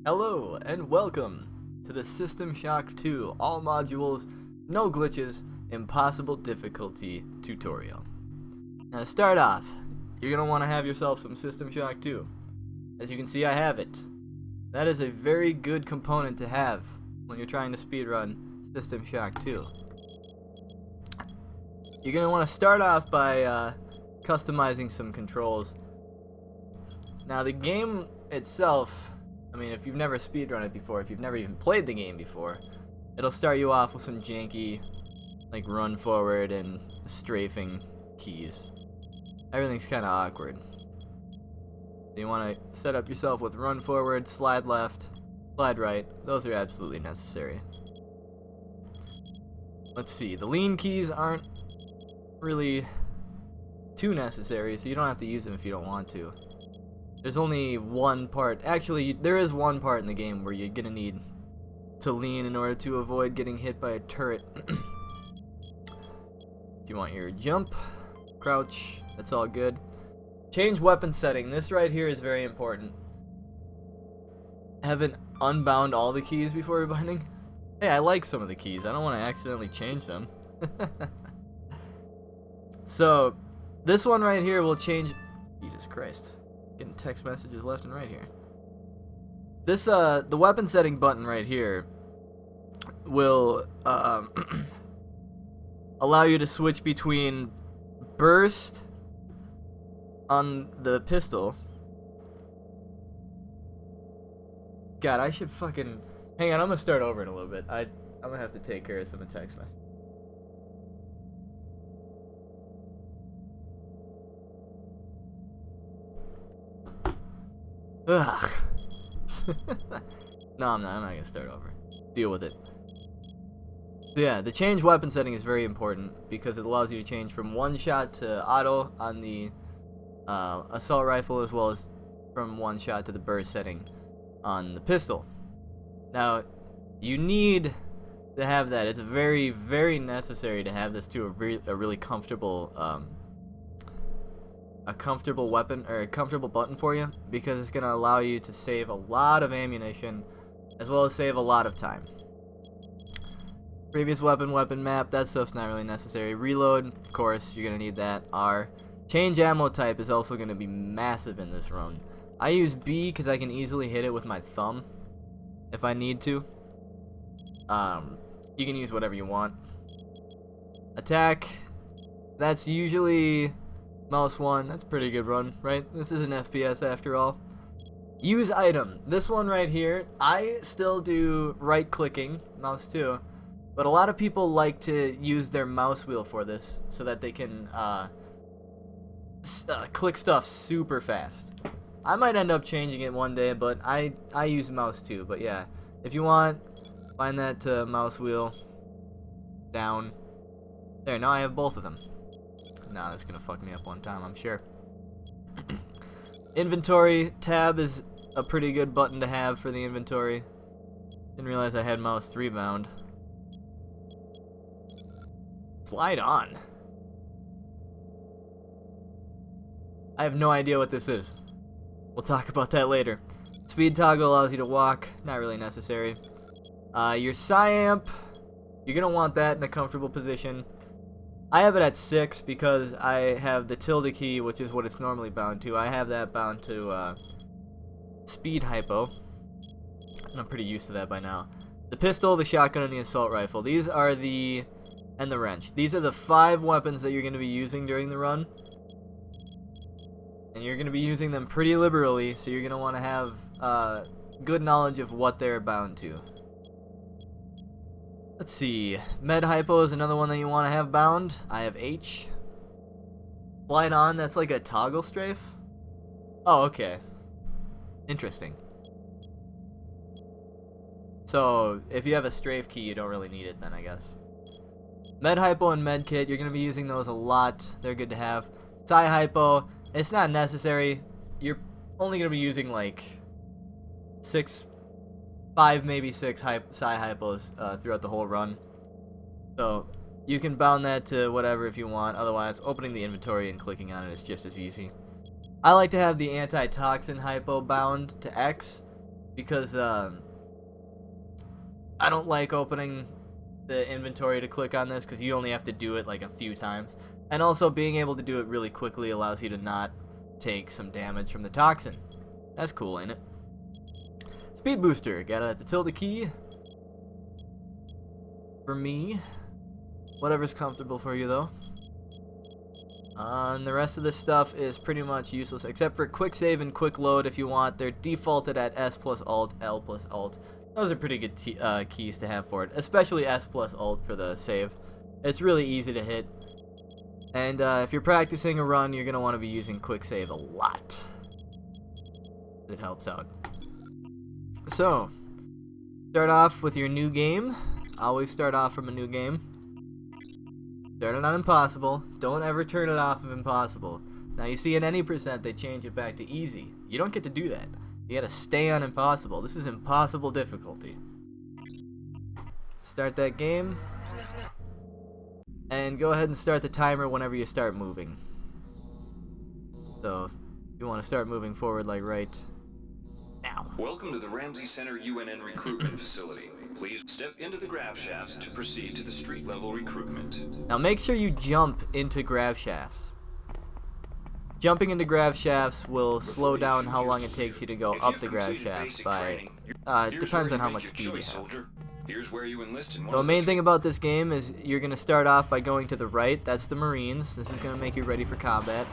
Hello and welcome to the System Shock 2 all modules, no glitches, impossible difficulty tutorial. Now to start off, you're going to want to have yourself some System Shock 2. As you can see, I have it. That is a very good component to have when you're trying to speedrun System Shock 2. You're going to want to start off by customizing some controls. Now the game itself, I mean, if you've never speedrun it before, if you've never even played the game before, it'll start you off with some janky, like run forward and strafing keys. Everything's kind of awkward. So you want to set up yourself with run forward, slide left, slide right. Those are absolutely necessary. Let's see, the lean keys aren't really too necessary, so you don't have to use them if you don't want to. There's only one part, actually there is one part in the game where you're gonna need to lean in order to avoid getting hit by a turret. You want your jump, crouch, that's all good. Change weapon setting, this right here is very important. Haven't unbound all the keys before rebinding? Hey, I like some of the keys, I don't want to accidentally change them. So, this one right here will change, Jesus Christ. Getting text messages left and right here. This, the weapon setting button right here will, allow you to switch between burst on the pistol. God, I should fucking... Hang on, I'm gonna start over in a little bit. I'm gonna have to take care of some text messages. Ugh. No, I'm not gonna start over. Deal with it. So yeah, the change weapon setting is very important because it allows you to change from one shot to auto on the assault rifle, as well as from one shot to the burst setting on the pistol. Now, you need to have that. It's very, very necessary to have this to a really comfortable a comfortable weapon, or a comfortable button for you, because it's going to allow you to save a lot of ammunition as well as save a lot of time. Previous weapon map, that stuff's not really necessary. Reload, of course, you're going to need that. R. Change ammo type is also going to be massive in this run. I use B because I can easily hit it with my thumb if I need to. You can use whatever you want. Attack, that's usually mouse 1, that's a pretty good run, right? This is an FPS after all. Use item. This one right here, I still do right clicking, mouse 2, but a lot of people like to use their mouse wheel for this so that they can click stuff super fast. I might end up changing it one day, but I use mouse 2, but yeah. If you want, find that mouse wheel down. There, now I have both of them. Nah, that's gonna fuck me up one time, I'm sure. Inventory tab is a pretty good button to have for the inventory. Didn't realize I had mouse 3 bound. Slide on. I have no idea what this is. We'll talk about that later. Speed toggle allows you to walk, not really necessary. Your SciAmp, you're gonna want that in a comfortable position. I have it at 6 because I have the tilde key, which is what it's normally bound to. I have that bound to speed hypo, and I'm pretty used to that by now. The pistol, the shotgun, and the assault rifle. These are the... and the wrench. These are the 5 weapons that you're going to be using during the run. And you're going to be using them pretty liberally, so you're going to want to have good knowledge of what they're bound to. Let's see, med hypo is another one that you want to have bound. I have H. Slide on, that's like a toggle strafe. Oh, okay. Interesting. So, if you have a strafe key, you don't really need it then, I guess. Med hypo and med kit, you're going to be using those a lot. They're good to have. Sci hypo, it's not necessary. You're only going to be using like 5, maybe 6 psi hypos throughout the whole run. So you can bound that to whatever if you want. Otherwise, opening the inventory and clicking on it is just as easy. I like to have the anti-toxin hypo bound to X because I don't like opening the inventory to click on this because you only have to do it like a few times. And also being able to do it really quickly allows you to not take some damage from the toxin. That's cool, ain't it? Speed booster, gotta hit the tilde key. For me, whatever's comfortable for you though. And the rest of this stuff is pretty much useless, except for quick save and quick load if you want. They're defaulted at S plus Alt, L plus Alt. Those are pretty good keys to have for it, especially S plus Alt for the save. It's really easy to hit. And if you're practicing a run, you're going to want to be using quick save a lot. It helps out. So, start off with your new game. Always start off from a new game. Start it on impossible. Don't ever turn it off of impossible. Now you see in any percent they change it back to easy. You don't get to do that. You gotta stay on impossible. This is impossible difficulty. Start that game. And go ahead and start the timer whenever you start moving. So, you want to start moving forward like right now. Welcome to the Ramsey Center UNN recruitment facility. Please step into the grav shafts to proceed to the street level recruitment. Now make sure you jump into grav shafts. Jumping into grav shafts will slow down how long it takes you to go up the grav shafts by, depends on how much speed you have. Here's where you enlist in one The main thing about this game is you're going to start off by going to the right. That's the Marines. This is going to make you ready for combat.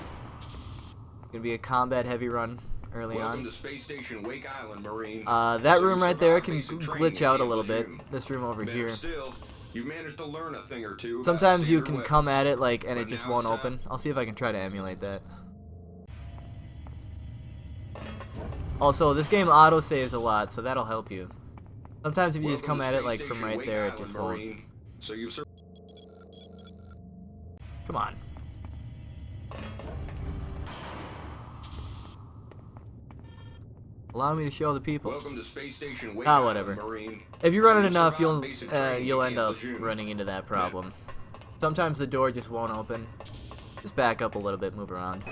It's going to be a combat heavy run early on. Welcome to Space Station Wake Island, Marine. That room right there can glitch out a little bit. This room over here. Still, you managed to learn a thing or two. Sometimes you can come at it like and it just won't open. I'll see if I can try to emulate that. Also, this game auto saves a lot, so that'll help you. Sometimes if you just come at it like from right there, it just won't. Come on. Allow me to show the people. Welcome to Space Station Wake whatever. Marine. If you run it enough, you'll end up running into that problem. Sometimes the door just won't open. Just back up a little bit, move around.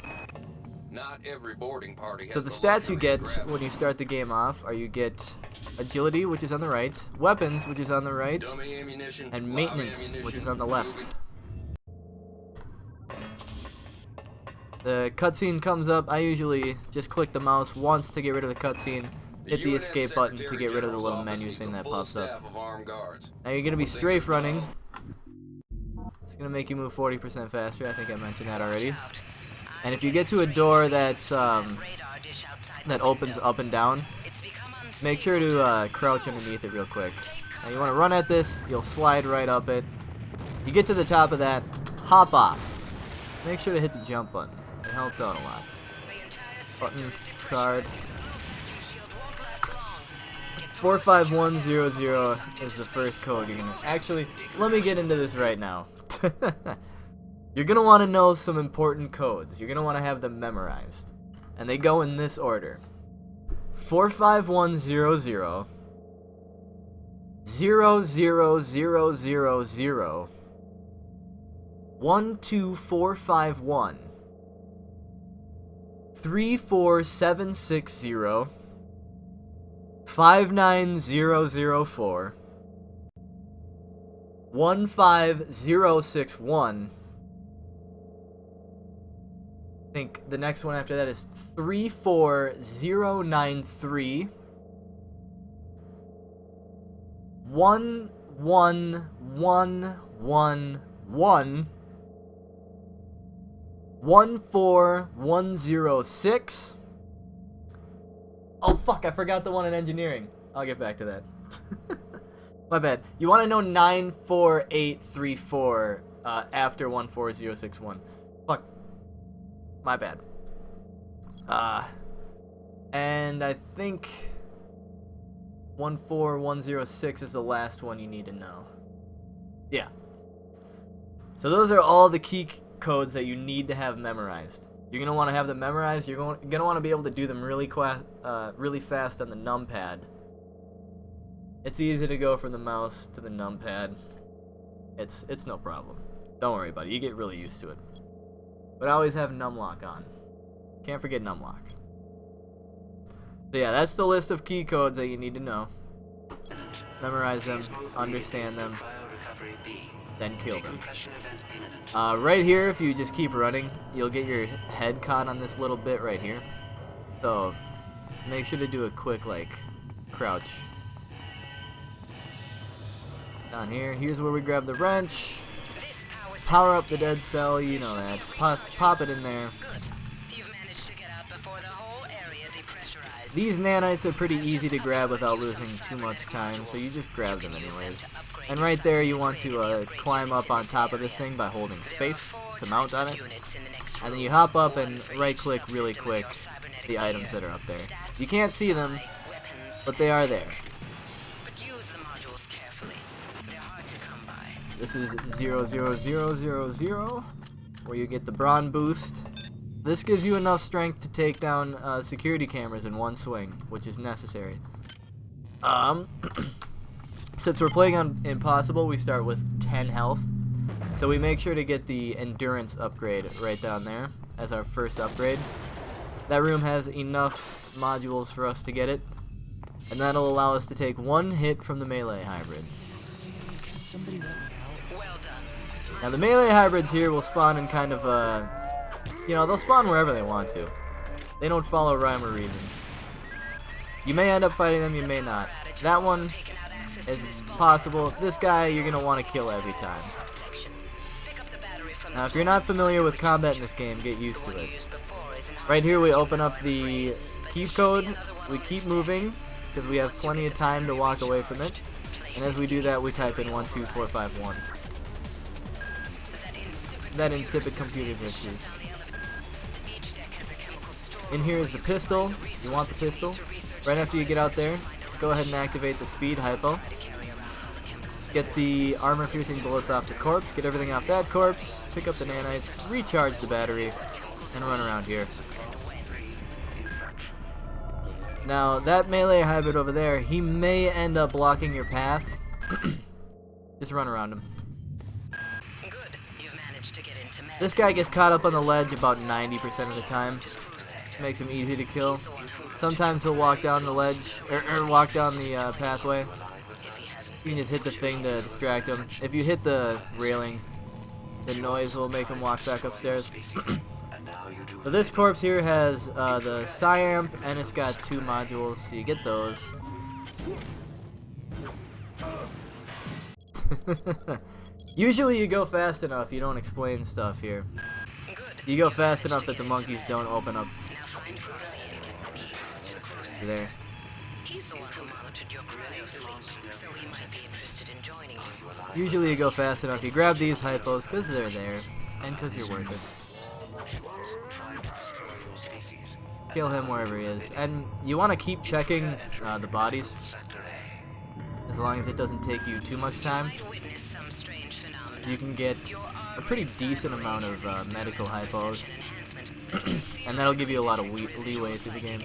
Not every boarding party has So the stats you get when you start the game off are you get agility, which is on the right, weapons, which is on the right, and maintenance, which is on the left. The cutscene comes up. I usually just click the mouse once to get rid of the cutscene, hit the escape button to get rid of the little menu thing that pops up. Now you're going to be strafe running. It's going to make you move 40% faster. I think I mentioned that already. And if you get to a door that's that opens up and down, make sure to crouch underneath it real quick. Now you want to run at this, you'll slide right up it. You get to the top of that, hop off. Make sure to hit the jump button. It helps out a lot. Button, card. 45100 is the first code you're gonna... Actually, let me get into this right now. You're gonna want to know some important codes. You're gonna want to have them memorized. And they go in this order. 45100 00000 12451 34760 59004 15061. I think the next one after that is 34093 11111 14106. Oh fuck, I forgot the one in engineering. I'll get back to that. My bad. You want to know 94834 after 14061. Fuck. My bad. And I think 14106 is the last one you need to know. Yeah. So those are all the key codes that you need to have memorized. You're going to want to have them memorized. You're going to want to be able to do them really fast on the numpad. It's easy to go from the mouse to the numpad. It's no problem. Don't worry about it. You get really used to it. But always have numlock on. Can't forget numlock. So yeah, that's the list of key codes that you need to know. Memorize them, understand them, then kill them. Right here, if you just keep running, you'll get your head caught on this little bit right here. So make sure to do a quick, like, crouch. Down here, here's where we grab the wrench. Power up the dead cell, you know that. Pop it in there. These nanites are pretty easy to grab without losing too much time, so you just grab them anyways. And right there you want to climb up on top of this thing by holding space to mount on it. And then you hop up and right click really quick the items that are up there. You can't see them, but they are there. This is 00000, where you get the brawn boost. This gives you enough strength to take down security cameras in one swing, which is necessary. Since we're playing on Impossible, we start with 10 health. So we make sure to get the endurance upgrade right down there as our first upgrade. That room has enough modules for us to get it, and that'll allow us to take one hit from the melee hybrids. Now the melee hybrids here will spawn in kind of you know, they'll spawn wherever they want to. They don't follow rhyme or reason. You may end up fighting them, you may not. That one is possible. This guy you're going to want to kill every time. Now if you're not familiar with combat in this game, get used to it. Right here we open up the keep code. We keep moving because we have plenty of time to walk away from it. And as we do that, we type in 12451. That insipid computer glitches. In here is the pistol. You want the pistol. Right after you get out there, go ahead and activate the speed hypo. Get the armor piercing bullets off the corpse. Get everything off that corpse. Pick up the nanites. Recharge the battery. And run around here. Now, that melee hybrid over there, he may end up blocking your path. Just run around him. This guy gets caught up on the ledge about 90% of the time. Makes him easy to kill. Sometimes he'll walk down the ledge, or walk down the pathway. You can just hit the thing to distract him. If you hit the railing, the noise will make him walk back upstairs. But this corpse here has the Psyamp, and it's got 2 modules, so you get those. Usually you go fast enough, you don't explain stuff here. You go fast enough that the monkeys don't open up. There. Usually you go fast enough, you grab these hypos because they're there, and because you're worth it. Kill him wherever he is. And you want to keep checking the bodies, as long as it doesn't take you too much time. You can get a pretty decent amount of medical hypos, and that'll give you a lot of leeway through the game.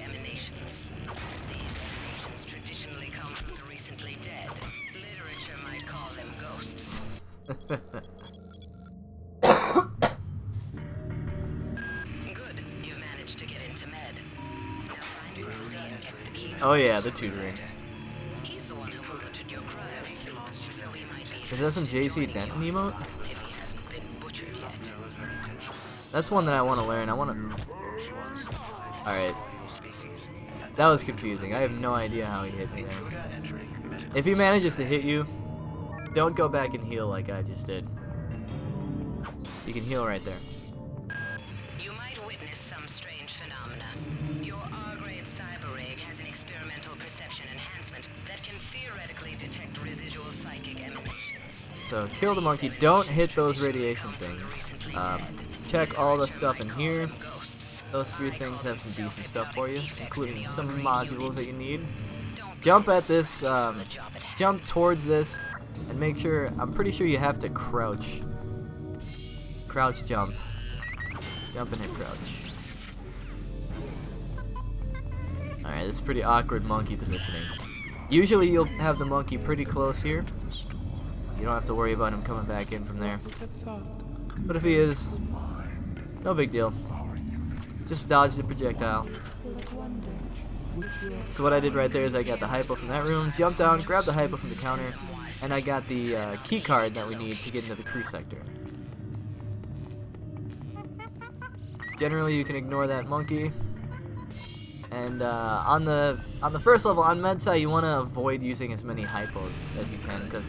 Oh yeah, the tutoring. Is that some JC Denton emote? That's one that I want to learn. Alright. That was confusing. I have no idea how he hit me there. If he manages to hit you, don't go back and heal like I just did. You can heal right there. You might witness some strange phenomena. Your R-grade cyber rig has an experimental perception enhancement that can theoretically detect residual psychic emanations. So kill the monkey. Don't hit those radiation things. Check all the stuff in here. Those 3 things have some decent stuff for you, including some modules that you need. Jump at this, jump towards this, and make sure, I'm pretty sure you have to crouch. Crouch jump. Jump and hit crouch. Alright, this is pretty awkward monkey positioning. Usually you'll have the monkey pretty close here. You don't have to worry about him coming back in from there. But if he is, no big deal. Just dodge the projectile. So what I did right there is I got the hypo from that room, jumped down, grabbed the hypo from the counter, and I got the key card that we need to get into the crew sector. Generally, you can ignore that monkey. And on the first level, on Medsci, you want to avoid using as many hypos as you can, because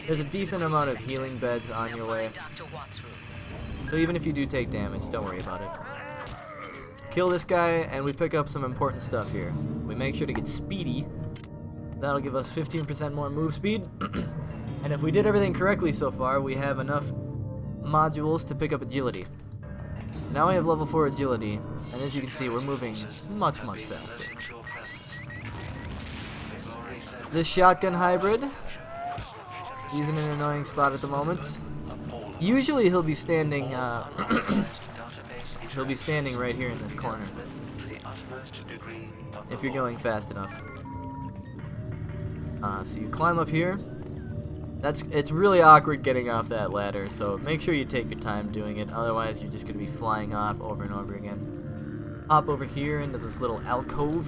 there's a decent amount of healing beds on your way. So even if you do take damage, don't worry about it. Kill this guy, and we pick up some important stuff here. We make sure to get speedy. That'll give us 15% more move speed. And if we did everything correctly so far, we have enough modules to pick up agility. Now we have level 4 agility, and as you can see, we're moving much, much faster. This shotgun hybrid, he's in an annoying spot at the moment. Usually he'll be standing, he'll be standing right here in this corner, if you're going fast enough. So you climb up here. It's really awkward getting off that ladder, so make sure you take your time doing it, otherwise you're just going to be flying off over and over again. Hop over here into this little alcove,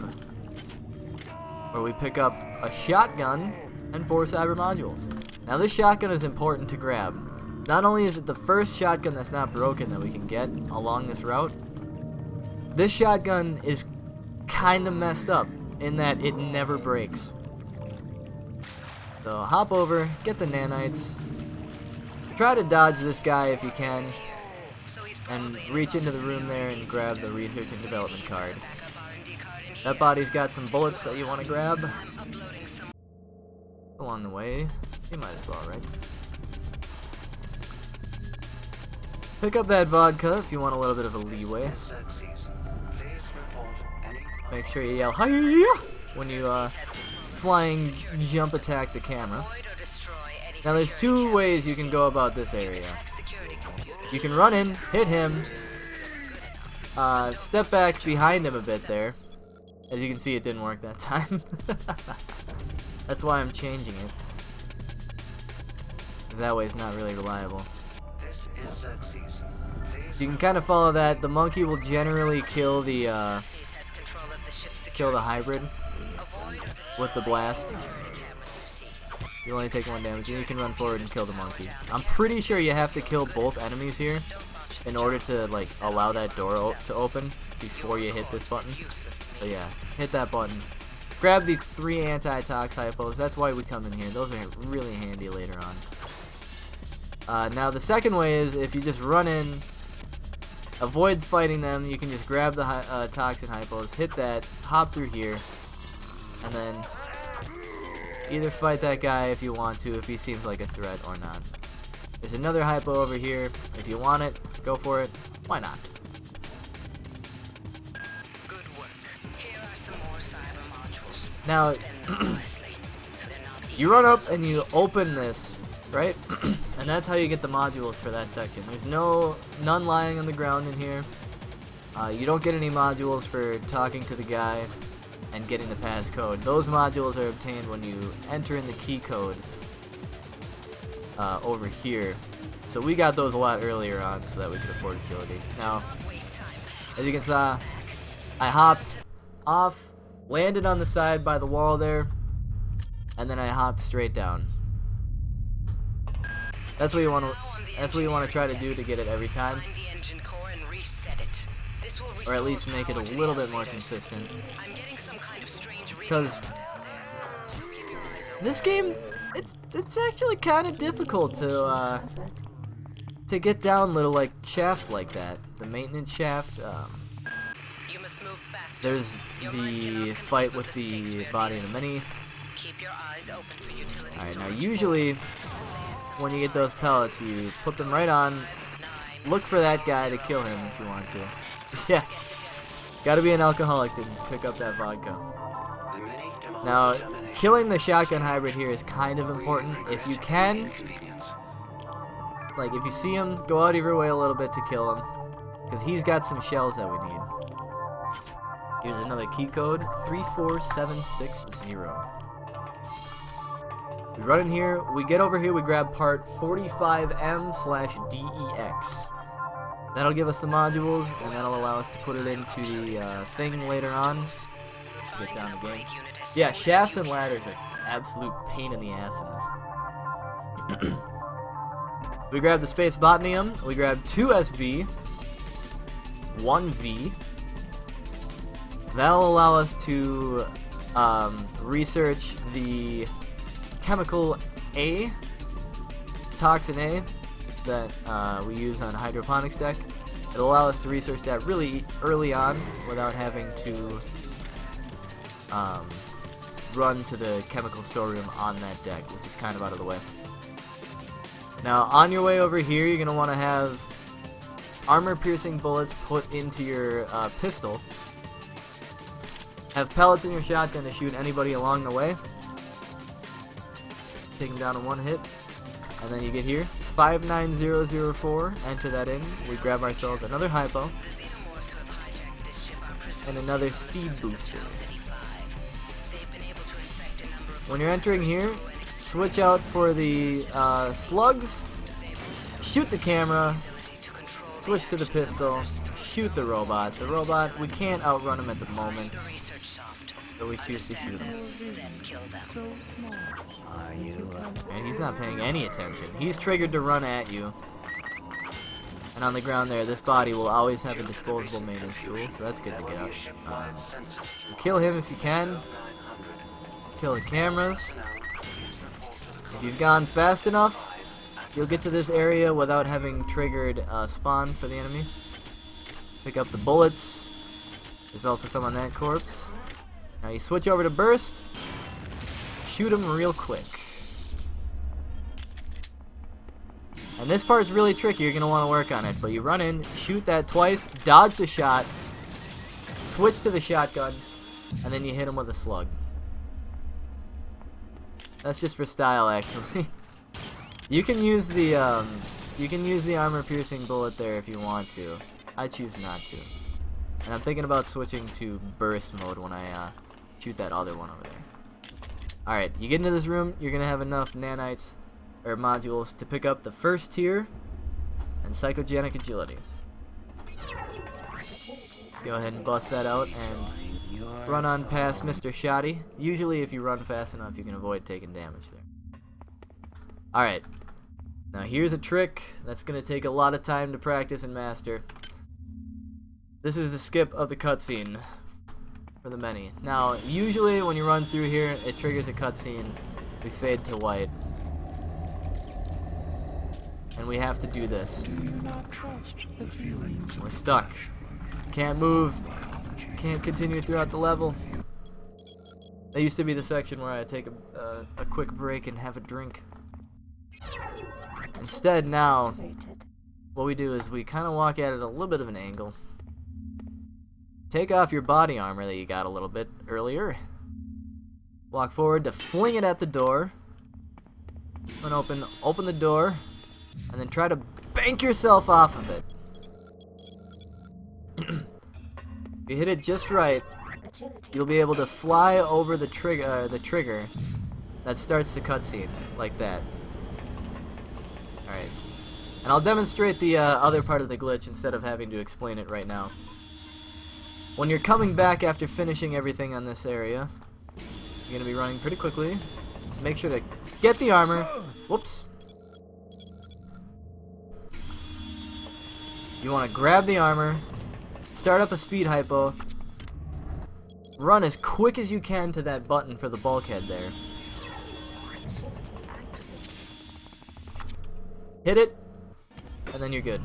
where we pick up a shotgun and 4 cyber modules. Now this shotgun is important to grab. Not only is it the first shotgun that's not broken that we can get along this route, this shotgun is kind of messed up in that it never breaks. So hop over, get the nanites, try to dodge this guy if you can, and reach into the room there and grab the research and development card. That body's got some bullets that you want to grab. Along the way, you might as well, right? Pick up that vodka if you want a little bit of a leeway. Make sure you yell "Hiya!" when you flying jump attack the camera. Now there's 2 ways you can go about this area. You can run in, hit him, step back behind him a bit there. As you can see, it didn't work that time. That's why I'm changing it, because that way it's not really reliable. You can kind of follow that. The monkey will generally kill the hybrid with the blast. You only take 1 damage, and you can run forward and kill the monkey. I'm pretty sure you have to kill both enemies here in order to like allow that door to open before you hit this button. So yeah, hit that button. Grab the 3 anti-tox hypos. That's why we come in here. Those are really handy later on. Now the second way is if you just run in, avoid fighting them. You can just grab the toxin hypos, hit that, hop through here, and then either fight that guy if you want to, if he seems like a threat or not. There's another hypo over here. If you want it, go for it. Why not? Good work. Here are some more cyber modules. Now, you run up and you open this, right? And that's how you get the modules for that section. There's none lying on the ground in here. You don't get any modules for talking to the guy and getting the passcode. Those modules are obtained when you enter in the key code over here. So we got those a lot earlier on so that we could afford agility. Now, as you can see, I hopped off, landed on the side by the wall there, and then I hopped straight down. That's what you want to. That's what you want to try to do to get it every time, or at least make it a little bit more consistent. Because this game, it's actually kind of difficult to get down little like shafts like that. The maintenance shaft. There's the fight with the body in the mini. Alright, now usually when you get those pellets, you put them right on. Look for that guy to kill him if you want to. Yeah, gotta be an alcoholic to pick up that vodka. Now, killing the shotgun hybrid here is kind of important. If you can, like if you see him, go out of your way a little bit to kill him, because he's got some shells that we need. Here's another key code, 34760. We run in here, we get over here, we grab part 45M/DEX. That'll give us the modules, and that'll allow us to put it into the thing later on. get down the game. Yeah, shafts and ladders are absolute pain in the ass in this. We grab the Space Botanium, we grab 2 SB, 1 V. That'll allow us to research the chemical A, toxin A, that we use on Hydroponics deck. It'll allow us to research that really early on without having to run to the chemical storeroom on that deck, which is kind of out of the way. Now, on your way over here, you're going to want to have armor-piercing bullets put into your pistol. Have pellets in your shotgun to shoot anybody along the way. Take them down in 1 hit. And then you get here, 59004, enter that in. We grab ourselves another hypo. And another speed booster. When you're entering here, switch out for the slugs, shoot the camera, switch to the pistol, shoot the robot. The robot, we can't outrun him at the moment, so we choose to shoot him. And he's not paying any attention. He's triggered to run at you. And on the ground there, this body will always have a disposable maintenance tool, so that's good to get out. Kill him if you can. Kill the cameras. If you've gone fast enough, you'll get to this area without having triggered spawn for the enemy. Pick up the bullets. There's also some on that corpse. Now you switch over to burst. Shoot him real quick. And this part's really tricky. You're going to want to work on it. But you run in, shoot that twice, dodge the shot, switch to the shotgun, and then you hit him with a slug. That's just for style, actually. You can use the armor-piercing bullet there if you want to. I choose not to. And I'm thinking about switching to burst mode when I shoot that other one over there. Alright, you get into this room, you're going to have enough nanites, or modules, to pick up the first tier and psychogenic agility. Go ahead and bust that out and run on past Mr. Shoddy. Usually if you run fast enough, you can avoid taking damage there. Alright, now here's a trick that's going to take a lot of time to practice and master. This is the skip of the cutscene for the many. Now, usually when you run through here, it triggers a cutscene. We fade to white. And we have to do this. We're stuck. Can't move. Can't continue throughout the level. That used to be the section where I take a quick break and have a drink. Instead, now, what we do is we kind of walk at it a little bit of an angle. Take off your body armor that you got a little bit earlier. Walk forward to fling it at the door. And open the door. And then try to bank yourself off of it. If you hit it just right, you'll be able to fly over the trigger that starts the cutscene, like that. Alright. And I'll demonstrate the other part of the glitch instead of having to explain it right now. When you're coming back after finishing everything on this area, you're going to be running pretty quickly. Make sure to get the armor. Whoops. You want to grab the armor, start up a speed hypo, run as quick as you can to that button for the bulkhead there. Hit it, and then you're good.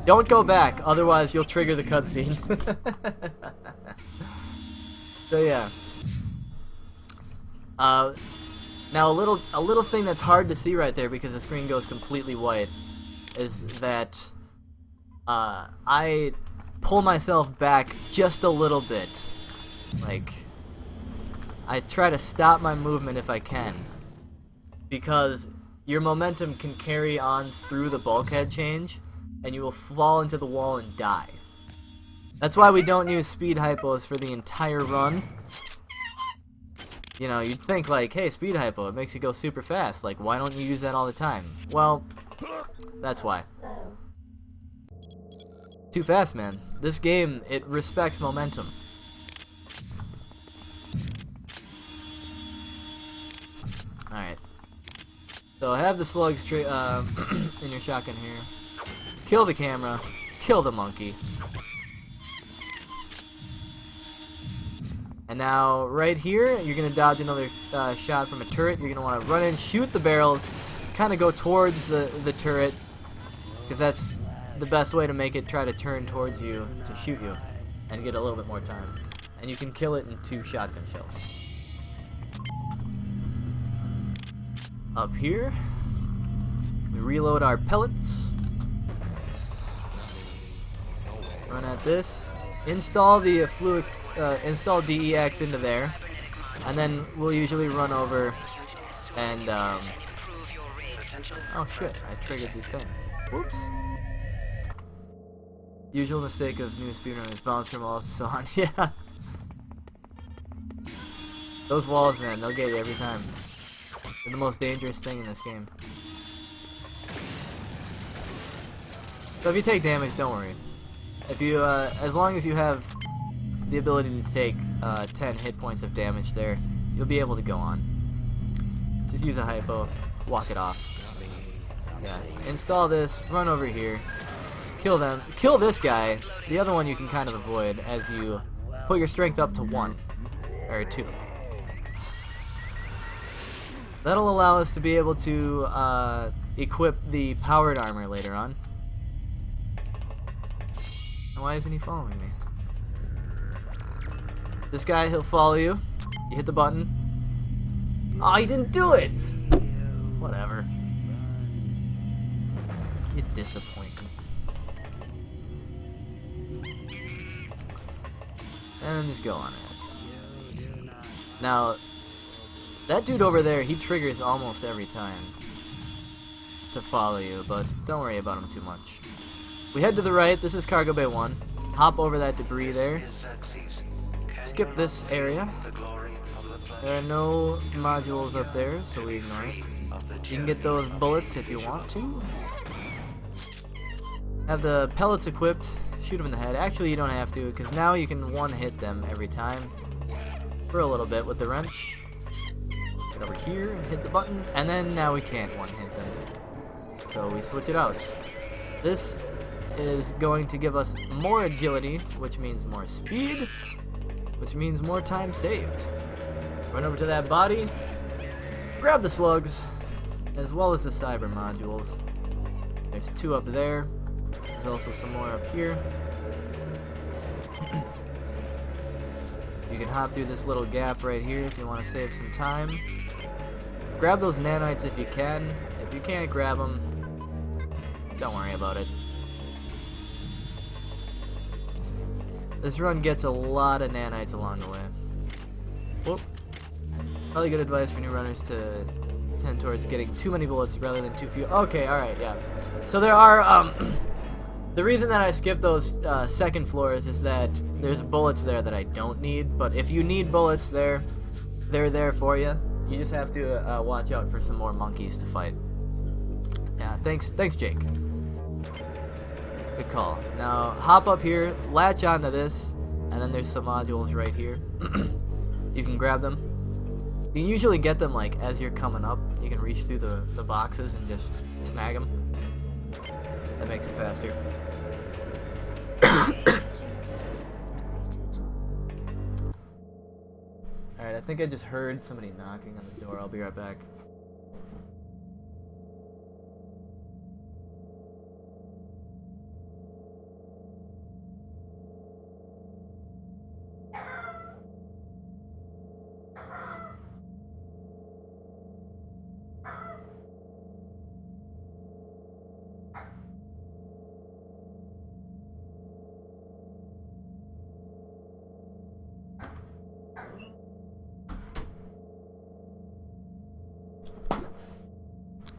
Don't go back, otherwise you'll trigger the cutscene. So yeah. Now a little thing that's hard to see right there because the screen goes completely white is that I pull myself back just a little bit. Like, I try to stop my movement if I can, because your momentum can carry on through the bulkhead change and you will fall into the wall and die. That's why we don't use speed hypos for the entire run. You know, you'd think like, hey, speed hypo, it makes you go super fast. Like, why don't you use that all the time? Well, that's why. Too fast, man. This game, it respects momentum. Alright. So have the slugs in your shotgun here. Kill the camera. Kill the monkey. And now, right here, you're going to dodge another shot from a turret. You're going to want to run in, shoot the barrels, kind of go towards the turret, because that's the best way to make it try to turn towards you to shoot you, and get a little bit more time. And you can kill it in 2 shotgun shells. Up here, we reload our pellets. Run at this. Install the install DEX into there, and then we'll usually run over and oh shit, I triggered the thing. Whoops. Usual mistake of new speedrunners, bounce from walls and so on. Yeah. Those walls, man, they'll get you every time. They're the most dangerous thing in this game. So if you take damage, don't worry. If you, as long as you have the ability to take 10 hit points of damage there, you'll be able to go on. Just use a hypo, walk it off. Yeah, install this, run over here, kill them, kill this guy. The other one you can kind of avoid as you put your strength up to 1, or 2. That'll allow us to be able to equip the powered armor later on. Why isn't he following me? This guy, he'll follow you. You hit the button. Oh, he didn't do it! Whatever. You disappoint me. And then just go on it. Now, that dude over there, he triggers almost every time to follow you, but don't worry about him too much. We head to the right. This is Cargo Bay 1. Hop over that debris there. Skip this area. There are no modules up there, so we ignore it. You can get those bullets if you want to. Have the pellets equipped. Shoot them in the head. Actually, you don't have to, because now you can one-hit them every time for a little bit with the wrench. Get over here, hit the button, and then now we can't one-hit them. So we switch it out. This is going to give us more agility, which means more speed, which means more time saved. Run over to that body, grab the slugs, as well as the cyber modules. There's 2 up there. There's also some more up here. You can hop through this little gap right here if you want to save some time. Grab those nanites if you can. If you can't grab them, don't worry about it. This run gets a lot of nanites along the way. Whoop. Probably good advice for new runners to tend towards getting too many bullets rather than too few. Okay, alright, yeah. So there are, the reason that I skipped those second floors is that there's bullets there that I don't need, but if you need bullets there, they're there for you. You just have to watch out for some more monkeys to fight. Yeah, thanks Jake. Good call. Now, hop up here, latch onto this, and then there's some modules right here. You can grab them. You can usually get them, like, as you're coming up. You can reach through the boxes and just snag them. That makes it faster. Alright, I think I just heard somebody knocking on the door. I'll be right back.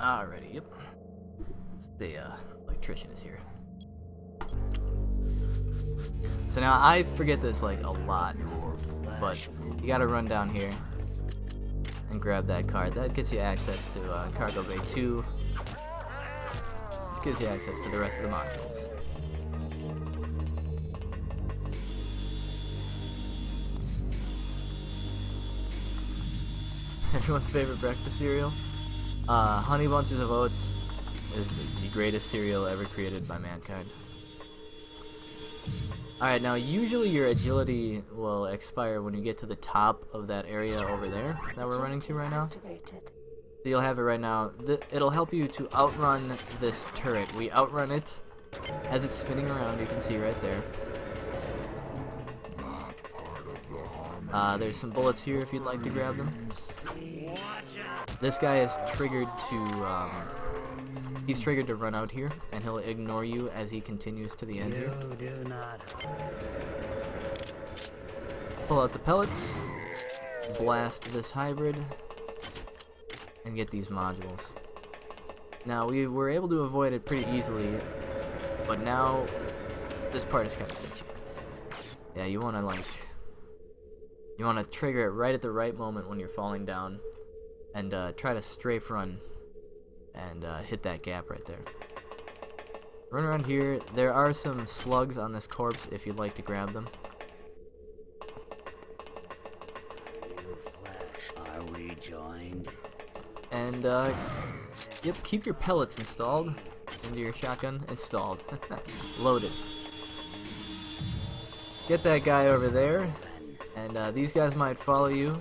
Alrighty, yep. The electrician is here. So now I forget this like a lot, but you gotta run down here and grab that card. That gets you access to Cargo Bay 2. This gives you access to the rest of the modules. Everyone's favorite breakfast cereal. Honey Bunches of Oats is the greatest cereal ever created by mankind. Alright, now usually your agility will expire when you get to the top of that area over there that we're running to right now. So you'll have it right now. It'll help you to outrun this turret. We outrun it as it's spinning around, you can see right there. There's some bullets here if you'd like to grab them. This guy is triggered to, he's triggered to run out here, and he'll ignore you as he continues to the end here. Pull out the pellets, blast this hybrid, and get these modules. Now, we were able to avoid it pretty easily, but now this part is kind of sketchy. Yeah, you want to trigger it right at the right moment when you're falling down, and try to strafe run and hit that gap right there. Run around here. There are some slugs on this corpse if you'd like to grab them. Are we joined? And yep, keep your pellets installed into your shotgun. Installed. Loaded. Get that guy over there, and these guys might follow you.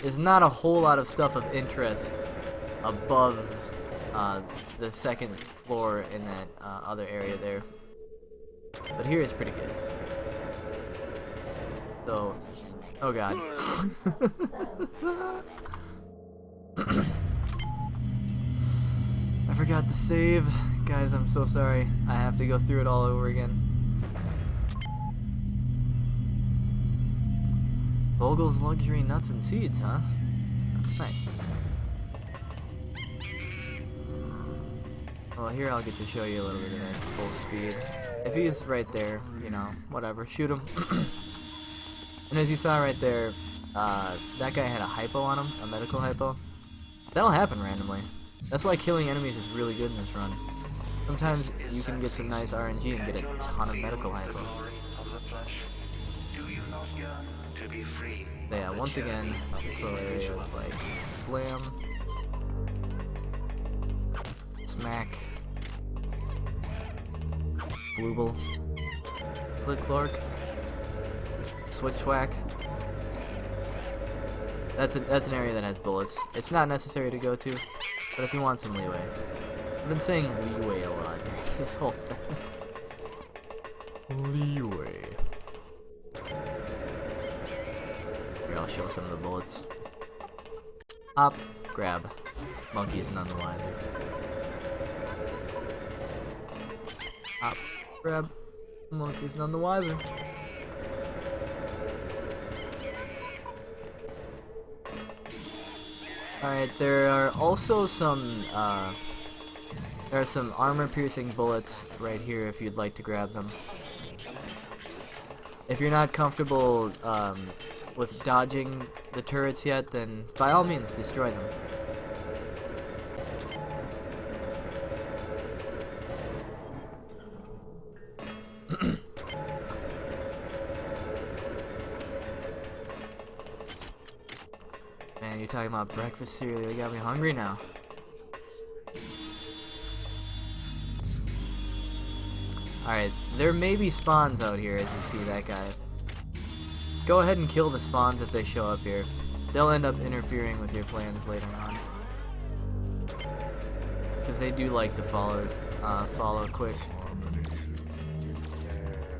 There's not a whole lot of stuff of interest above the second floor in that other area there, but here is pretty good. So, oh god. I forgot to save. Guys, I'm so sorry. I have to go through it all over again. Vogel's Luxury Nuts and Seeds, huh? Nice. Well, here I'll get to show you a little bit of that full speed. If he's right there, you know, whatever, shoot him. And as you saw right there, that guy had a hypo on him, a medical hypo. That'll happen randomly. That's why killing enemies is really good in this run. Sometimes you can get some nice RNG and get a ton of medical hypo. But yeah, once again, this little area is like blam, smack, blooble, click clork, switch whack. That's an area that has bullets. It's not necessary to go to, but if you want some leeway. I've been saying leeway a lot during this whole thing. Leeway. Here, I'll show some of the bullets. Hop, grab. Monkey is none the wiser. Hop, grab. Monkey is none the wiser. Alright, there are also some, there are some armor-piercing bullets right here if you'd like to grab them. If you're not comfortable, with dodging the turrets yet, then by all means, destroy them. Man, you're talking about breakfast cereal, you got me hungry now. Alright, there may be spawns out here as you see that guy. Go ahead and kill the spawns if they show up here. They'll end up interfering with your plans later on. Because they do like to follow quick.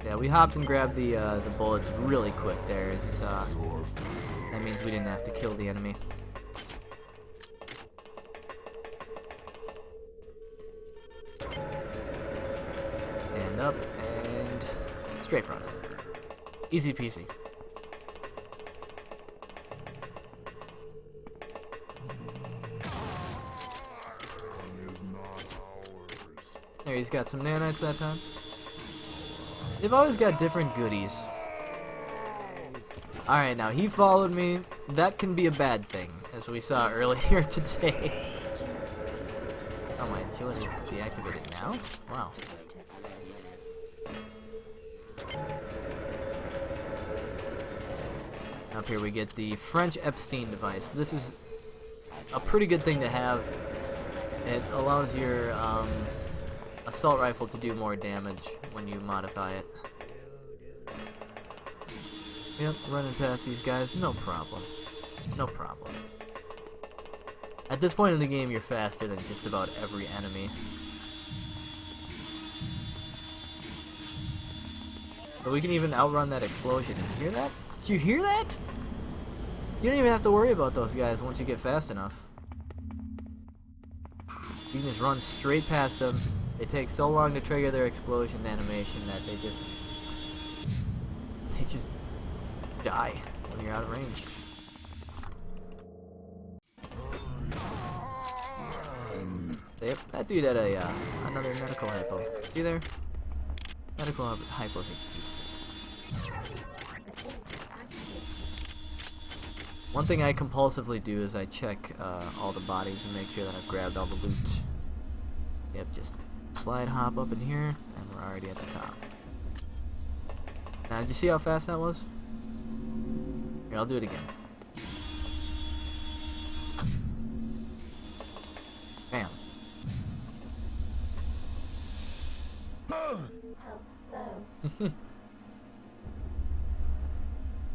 Yeah, we hopped and grabbed the bullets really quick there, as you saw. That means we didn't have to kill the enemy. And up, and straight front. Easy peasy. There, he's got some nanites that time. They've always got different goodies. Alright, now he followed me. That can be a bad thing, as we saw earlier today. Oh, my agility is deactivated now? Wow. Up here we get the French Epstein device. This is a pretty good thing to have. It allows your assault rifle to do more damage when you modify it. Yep, running past these guys, no problem. No problem. At this point in the game, you're faster than just about every enemy. But we can even outrun that explosion. You hear that? Do you hear that? You don't even have to worry about those guys once you get fast enough. You can just run straight past them. They take so long to trigger their explosion animation that they just die when you're out of range. Yep, that dude had a another medical hypo. See there? Medical hypos. One thing I compulsively do is I check all the bodies and make sure that I've grabbed all the loot. Yep, just slide hop up in here, and we're already at the top. Now, did you see how fast that was? Here, I'll do it again. Bam.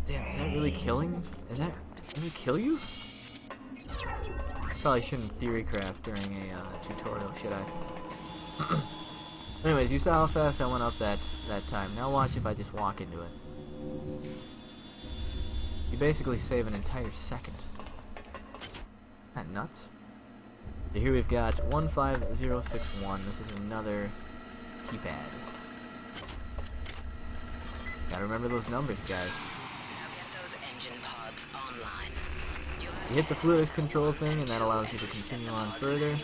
Damn, is that really killing? Is that gonna kill you? Probably shouldn't theory craft during a tutorial, should I? Anyways, you saw how fast I went up that time. Now watch if I just walk into it. You basically save an entire second. Isn't that nuts? So here we've got 15061. This is another keypad. Gotta remember those numbers, guys. You hit the fluidics control thing, and that allows you to continue on further.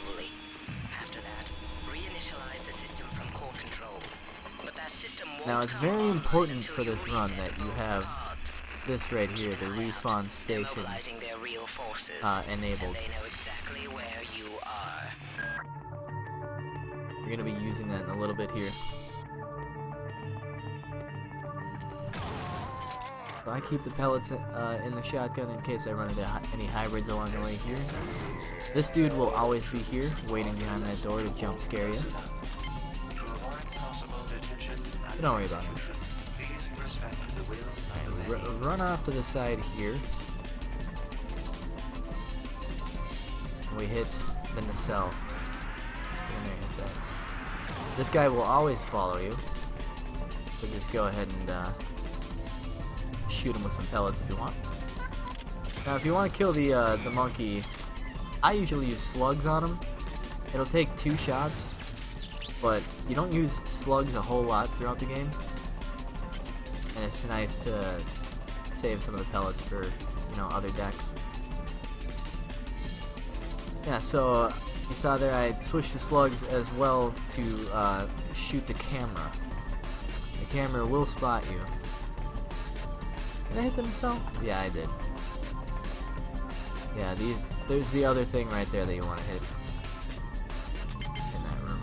Now, it's very important for this run that you have this right here, the respawn station, enabled. You're going to be using that in a little bit here. So I keep the pellets in the shotgun in case I run into any hybrids along the way here. This dude will always be here, waiting behind that door to jump scare you. But don't worry about him. Alright, run off to the side here. We hit the nacelle. This guy will always follow you, so just go ahead and shoot him with some pellets if you want. Now, if you want to kill the monkey, I usually use slugs on him. It'll take 2 shots, but you don't use slugs a whole lot throughout the game, and it's nice to save some of the pellets for, you know, other decks. Yeah, so you saw there I switched to slugs as well to shoot the camera. The camera will spot you. Did I hit the nacelle? Yeah, I did. Yeah, there's the other thing right there that you want to hit in that room.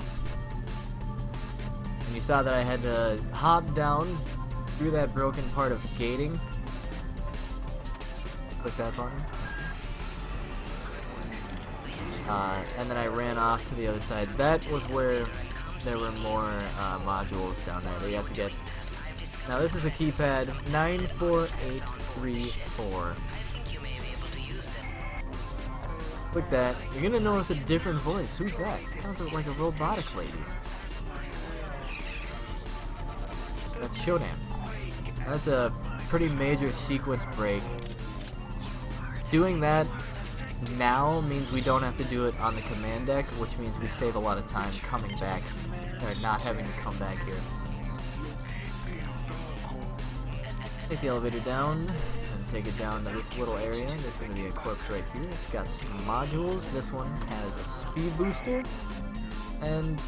And you saw that I had to hop down through that broken part of gating. Click that button. And then I ran off to the other side. That was where there were more modules down there that you have to get. Now this is a keypad 94834. Click that. You're gonna notice a different voice. Who's that? It sounds like a robotic lady. That's Shodan. That's a pretty major sequence break. Doing that now means we don't have to do it on the command deck, which means we save a lot of time coming back, or not having to come back here. Take the elevator down and take it down to this little area. There's going to be a corpse right here. It's got some modules. This one has a speed booster, and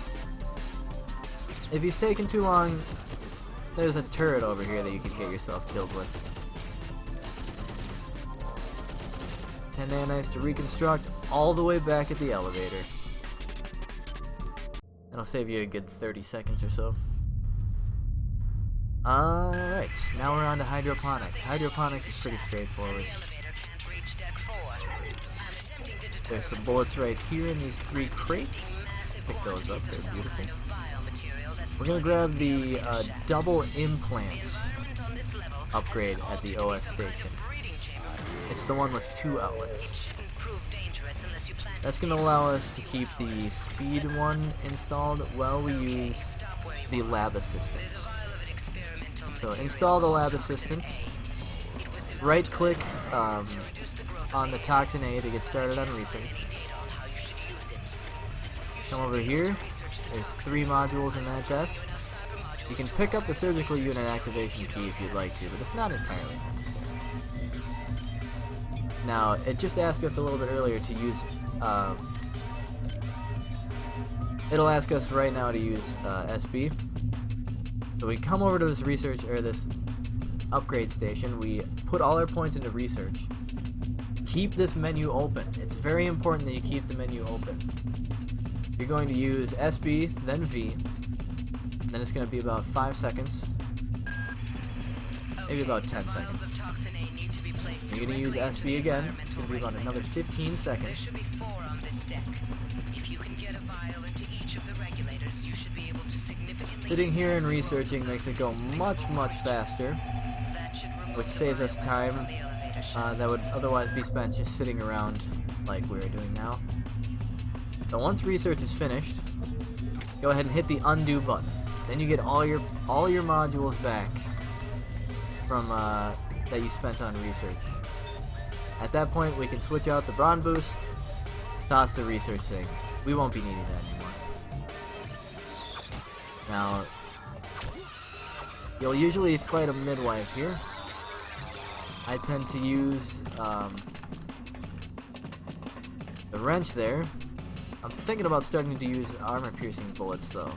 if he's taking too long, there's a turret over here that you can get yourself killed with. 10 nanites to reconstruct all the way back at the elevator. That'll save you a good 30 seconds or so. Alright, now we're on to hydroponics. Hydroponics is pretty straightforward. There's some bullets right here in these 3 crates. Pick those up, they're beautiful. We're gonna grab the double implant upgrade at the OS station. It's the one with 2 outlets. That's gonna allow us to keep the speed one installed while we use the lab assistant. So install the lab assistant. Right click on the toxin A to get started on research. Come over here. There's 3 modules in that desk. You can pick up the surgical unit activation key if you'd like to, but it's not entirely necessary. Now, it just asked us a little bit earlier to use, it'll ask us right now to use SB. So we come over to this research, or this upgrade station, we put all our points into research. Keep this menu open. It's very important that you keep the menu open. You're going to use SB, then V, then it's going to be about 5 seconds, maybe about 10 seconds. You're going to use SB again, it's going to be about another 15 seconds. Sitting here and researching makes it go much, much faster, which saves us time that would otherwise be spent just sitting around like we're doing now. So once research is finished, go ahead and hit the undo button. Then you get all your modules back from that you spent on research. At that point, we can switch out the brawn boost, toss the research thing. We won't be needing that anymore. Now, you'll usually fight a midwife here. I tend to use the wrench there. I'm thinking about starting to use armor-piercing bullets, though.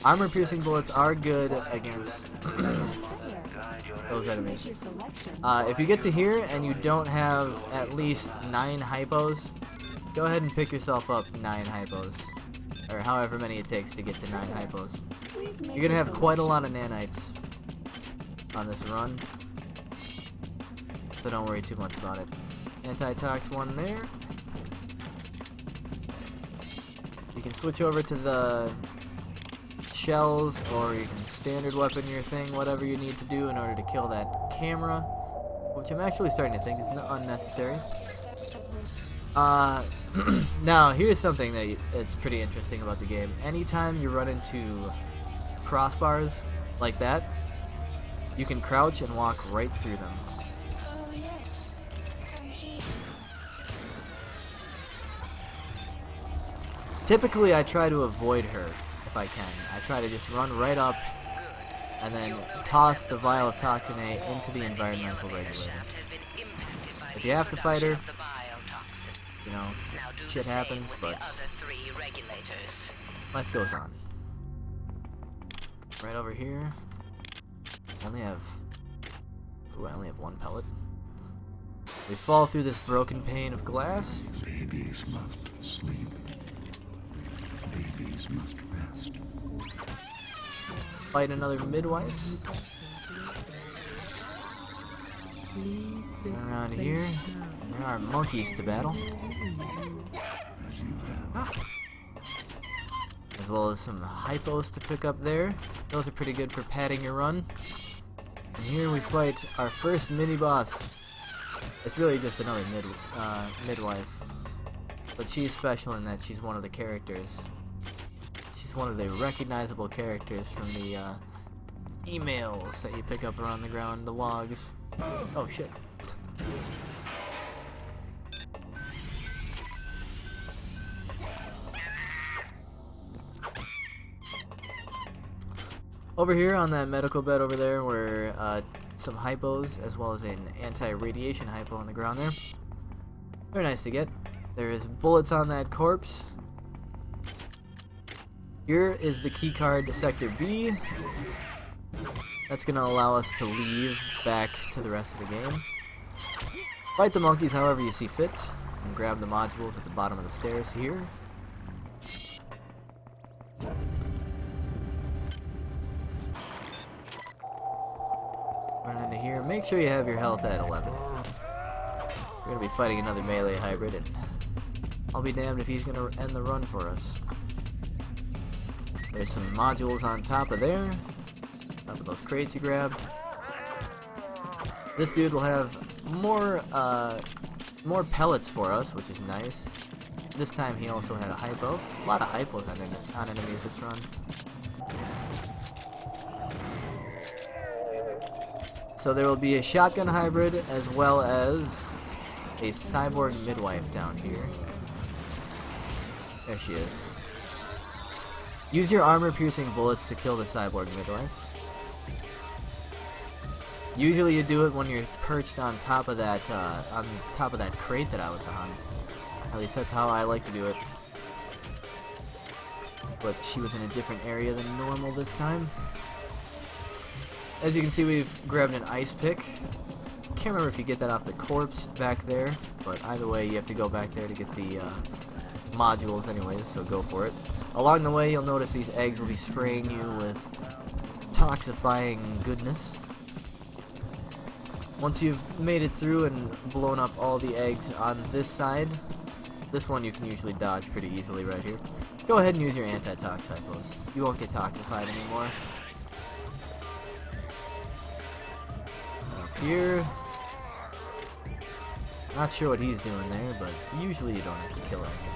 Armor-piercing bullets are good against those enemies. If you get to here and you don't have at least 9 hypos, go ahead and pick yourself up 9 hypos. Or however many it takes to get to 9 hypos. You're gonna have quite a lot of nanites on this run, so don't worry too much about it. Anti-tox one there. You can switch over to the shells, or you can standard weapon your thing, whatever you need to do in order to kill that camera, which I'm actually starting to think is unnecessary. Now, here's something that's pretty interesting about the game. Anytime you run into crossbars like that, you can crouch and walk right through them. Typically, I try to avoid her if I can. I try to just run right up and then toss the vial of toxin A into the environmental regulator. If you have to fight her, you know, shit happens, but life goes on. Right over here, I only have 1 pellet. We fall through this broken pane of glass. Babies must sleep. Babies must rest. Fight another midwife. Around here, there are monkeys to battle. As well as some hypos to pick up there. Those are pretty good for padding your run. And here we fight our first mini-boss. It's really just another midwife. But she's special in that she's one of the characters. She's one of the recognizable characters from the emails that you pick up around the ground, the logs. Oh shit. Over here on that medical bed over there were some hypos, as well as an anti-radiation hypo on the ground there. Very nice to get. There's bullets on that corpse. Here is the key card to Sector B. That's going to allow us to leave back to the rest of the game. Fight the monkeys however you see fit, and grab the modules at the bottom of the stairs here. make sure you have your health at 11. We're gonna be fighting another melee hybrid, and I'll be damned if he's gonna end the run for us. There's some modules on top of there. Top of those crates you grabbed. This dude will have more pellets for us, which is nice. This time he also had a hypo. A lot of hypos on enemies this run. So there will be a shotgun hybrid as well as a cyborg midwife down here. There she is. Use your armor-piercing bullets to kill the cyborg midwife. Usually you do it when you're perched on top of that crate that I was on. At least that's how I like to do it. But she was in a different area than normal this time. As you can see, we've grabbed an ice pick. Can't remember if you get that off the corpse back there, but either way you have to go back there to get the modules anyways, so go for it. Along the way you'll notice these eggs will be spraying you with toxifying goodness. Once you've made it through and blown up all the eggs on this side, this one you can usually dodge pretty easily right here. Go ahead and use your anti-tox hypos. You won't get toxified anymore. Up here. Not sure what he's doing there, but usually you don't have to kill anything.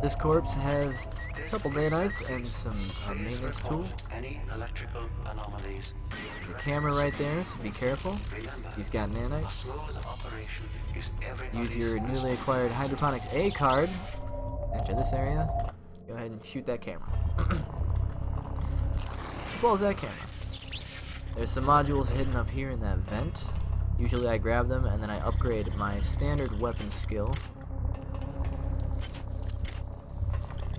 This corpse has a couple nanites and some maintenance tool. Any electrical anomalies. There's a camera right there, so be careful. He's got nanites. Smooth operation is Use your newly acquired Hydroponics A card. Enter this area. Go ahead and shoot that camera. As well as that camera. There's some modules hidden up here in that vent. Usually I grab them and then I upgrade my standard weapon skill.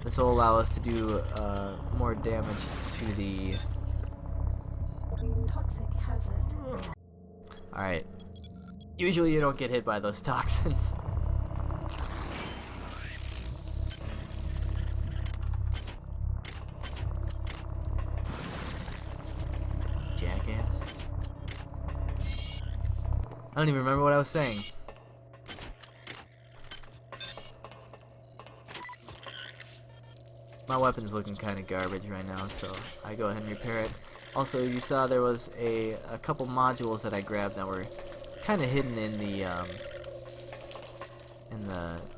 This will allow us to do more damage to the toxic hazard. Alright. Usually you don't get hit by those toxins. Jackass. I don't even remember what I was saying. My weapon's looking kind of garbage right now, so I go ahead and repair it. Also, you saw there was a couple modules that I grabbed that were kind of hidden in the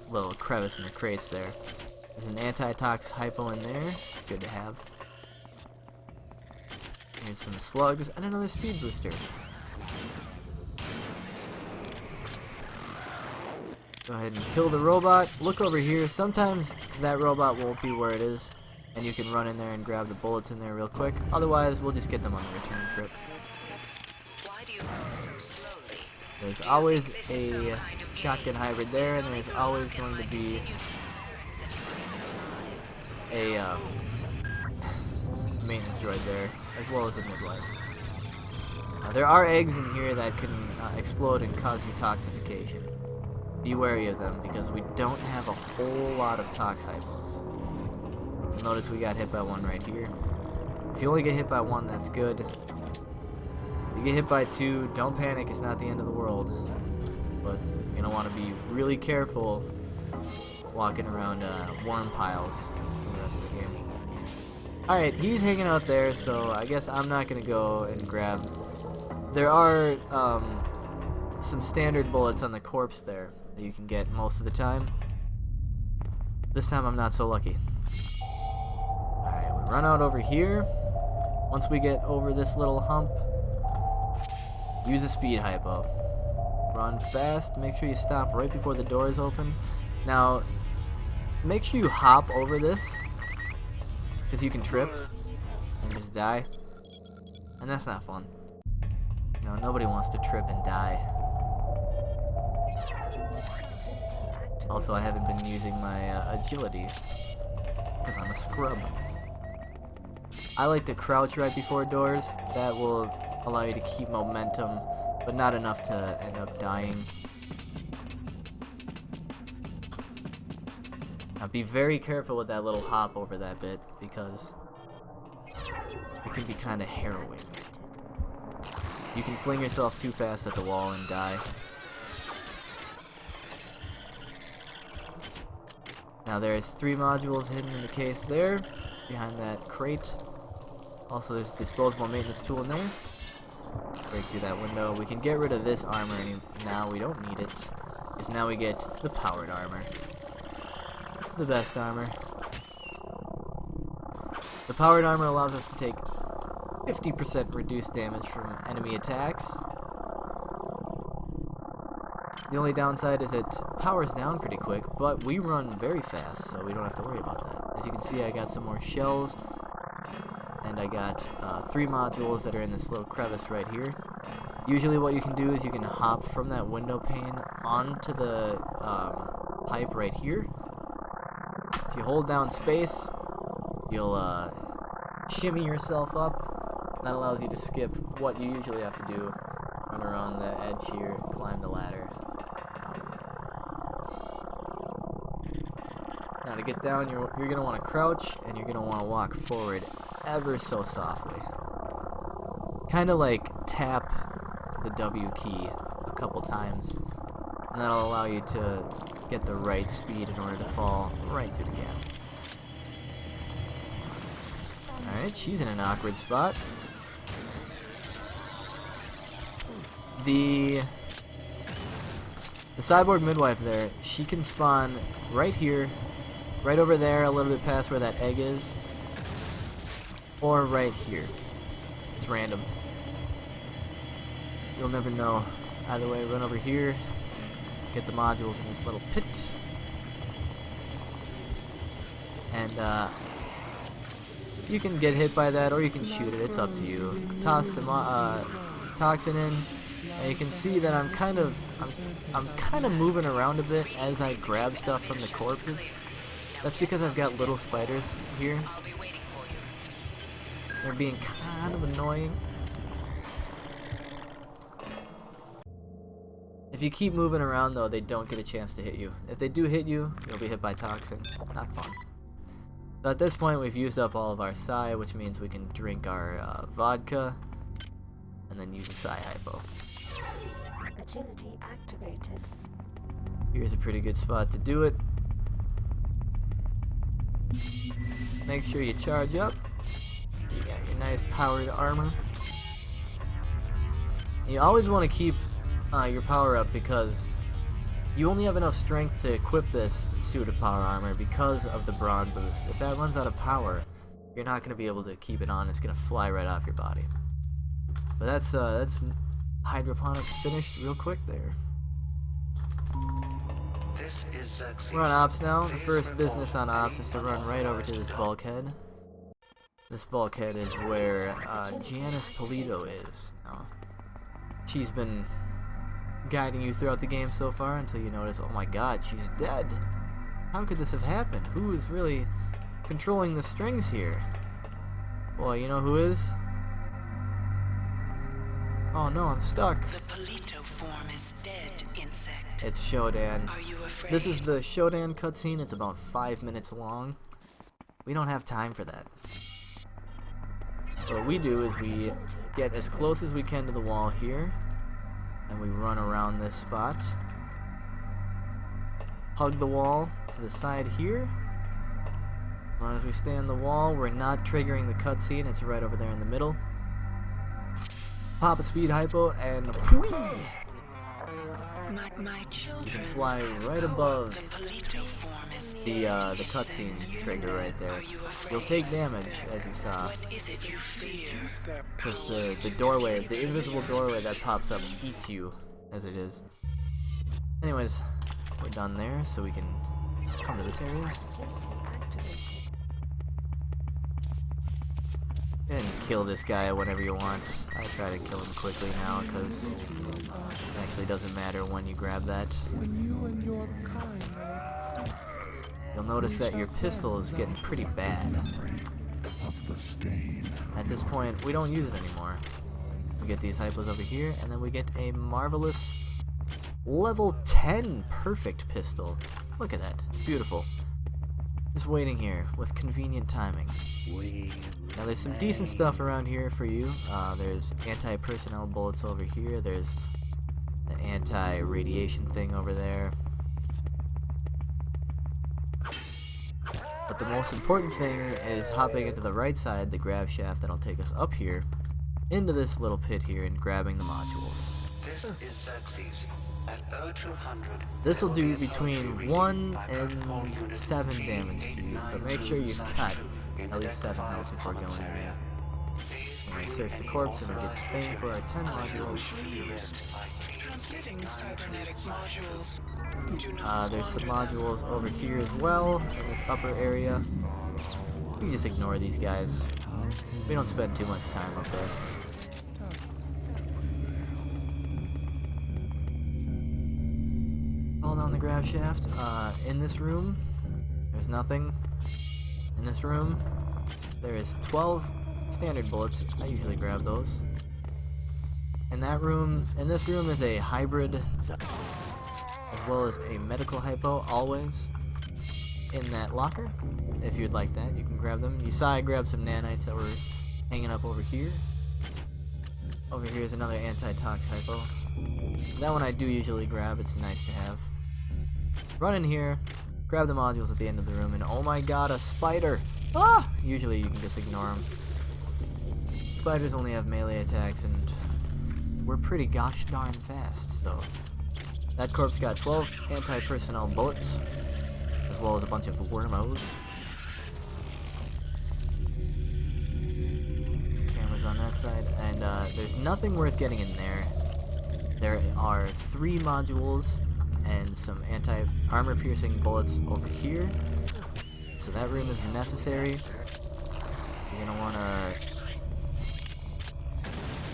little crevice in the crates there. There's an anti-tox hypo in there. Good to have. Here's some slugs and another speed booster. Go ahead and kill the robot. Look over here. Sometimes that robot won't be where it is, and you can run in there and grab the bullets in there real quick. Otherwise, we'll just get them on the return trip. Why do you move so slowly? There's always a shotgun hybrid there, and there's always going to be a maintenance droid there, as well as a midwife. There are eggs in here that can explode and cause you toxification. Be wary of them, because we don't have a whole lot of tox hypos. Notice we got hit by one right here. If you only get hit by one, that's good. If you get hit by two, don't panic, it's not the end of the world. But you're going to want to be really careful walking around worm piles for the rest of the game. Alright, he's hanging out there, so I guess I'm not going to go and grab... There are some standard bullets on the corpse there that you can get most of the time. This time I'm not so lucky. Alright, we run out over here. Once we get over this little hump, use a speed hypo. Run fast, make sure you stop right before the doors open. Now, make sure you hop over this, because you can trip and just die. And that's not fun. You know, nobody wants to trip and die. Also, I haven't been using my agility, because I'm a scrub. I like to crouch right before doors. That will allow you to keep momentum, but not enough to end up dying. Now be very careful with that little hop over that bit, because it can be kind of harrowing. You can fling yourself too fast at the wall and die. Now there's 3 modules hidden in the case there, behind that crate. Also there's a disposable maintenance tool in there. Break through that window. We can get rid of this armor now. We don't need it. Because now we get the powered armor. The best armor. The powered armor allows us to take 50% reduced damage from enemy attacks. The only downside is it powers down pretty quick, but we run very fast, so we don't have to worry about that. As you can see, I got some more shells, and I got 3 modules that are in this little crevice right here. Usually what you can do is you can hop from that window pane onto the pipe right here. If you hold down space, you'll shimmy yourself up. That allows you to skip what you usually have to do. Run around the edge here, climb the ladder. Now to get down, you're going to want to crouch, and you're going to want to walk forward ever so softly. Kind of like tap the W key a couple times, and that'll allow you to get the right speed in order to fall right through the gap. Alright, she's in an awkward spot. The cyborg midwife there, she can spawn right here, right over there, a little bit past where that egg is, or right here. It's random. You'll never know. Either way, run over here, get the modules in this little pit, and you can get hit by that, or you can shoot it. It's up to you. Toss some toxin in, and you can see that I'm kind of moving around a bit as I grab stuff from the corpses. That's because I've got little spiders here. They're being kind of annoying. If you keep moving around though, they don't get a chance to hit you. If they do hit you, you'll be hit by toxin. Not fun. So at this point we've used up all of our psi, which means we can drink our vodka and then use a psi hypo. Agility activated. Here's a pretty good spot to do it. Make sure you charge up. You got your nice powered armor. You always want to keep your power up because you only have enough strength to equip this suit of power armor because of the brawn boost. If that runs out of power, you're not going to be able to keep it on. It's going to fly right off your body. But that's hydroponics finished real quick there. This is Xerxes. We're on ops now. The first business on ops is to run right over to this bulkhead. This bulkhead is where Janice Polito is. Now, she's been guiding you throughout the game so far until you notice, oh my god, she's dead. How could this have happened? Who is really controlling the strings here? Well, you know who is? Oh no, I'm stuck. The Polito form is dead, insect. It's Shodan. Are you afraid? This is the Shodan cutscene. It's about 5 minutes long. We don't have time for that. So what we do is we get as close as we can to the wall here, and we run around this spot. Hug the wall to the side here. As long as we stay on the wall, we're not triggering the cutscene. It's right over there in the middle. Pop a speed hypo and whee! My children, You can fly right above the Polito form is the cutscene trigger right there. You'll take damage, as you saw, What is it you fear? because the doorway, the invisible doorway that pops up eats you as it is. Anyways, we're done there, so we can come to this area. Agility activated. And kill this guy whenever you want. I try to kill him quickly now, because it actually doesn't matter when you grab that. You'll notice that your pistol is getting pretty bad. At this point, we don't use it anymore. We get these hypos over here, and then we get a marvelous level 10 perfect pistol. Look at that. It's beautiful. Just waiting here with convenient timing. Now there's some decent stuff around here for you. There's anti-personnel bullets over here. There's the anti-radiation thing over there. But the most important thing is hopping into the right side, the grav shaft that'll take us up here, into this little pit here and grabbing the modules. This is Xerxes. At 0200, This will do between 1 and 7 damage to you, so make sure you cut at least 7 health before going in there. We're going to search the corpse and we get the thing for our 10 modules. There's some modules over here as well, in this upper area. You can just ignore these guys. We don't spend too much time up there. Fall down the grav shaft. In this room, there's nothing. In this room, there is 12 standard bullets. I usually grab those. In this room is a hybrid, as well as a medical hypo, always in that locker. If you'd like that, you can grab them. You saw I grabbed some nanites that were hanging up over here. Over here is another anti-tox hypo. That one I do usually grab, it's nice to have. Run in here, grab the modules at the end of the room, and oh my god, a spider! Ah! Usually you can just ignore them. Spiders only have melee attacks, and we're pretty gosh darn fast, so... That corpse got 12 anti-personnel bullets, as well as a bunch of wormos. Cameras on that side, and there's nothing worth getting in there. There are 3 modules and some anti-armor piercing bullets over here. So that room is necessary. You're gonna wanna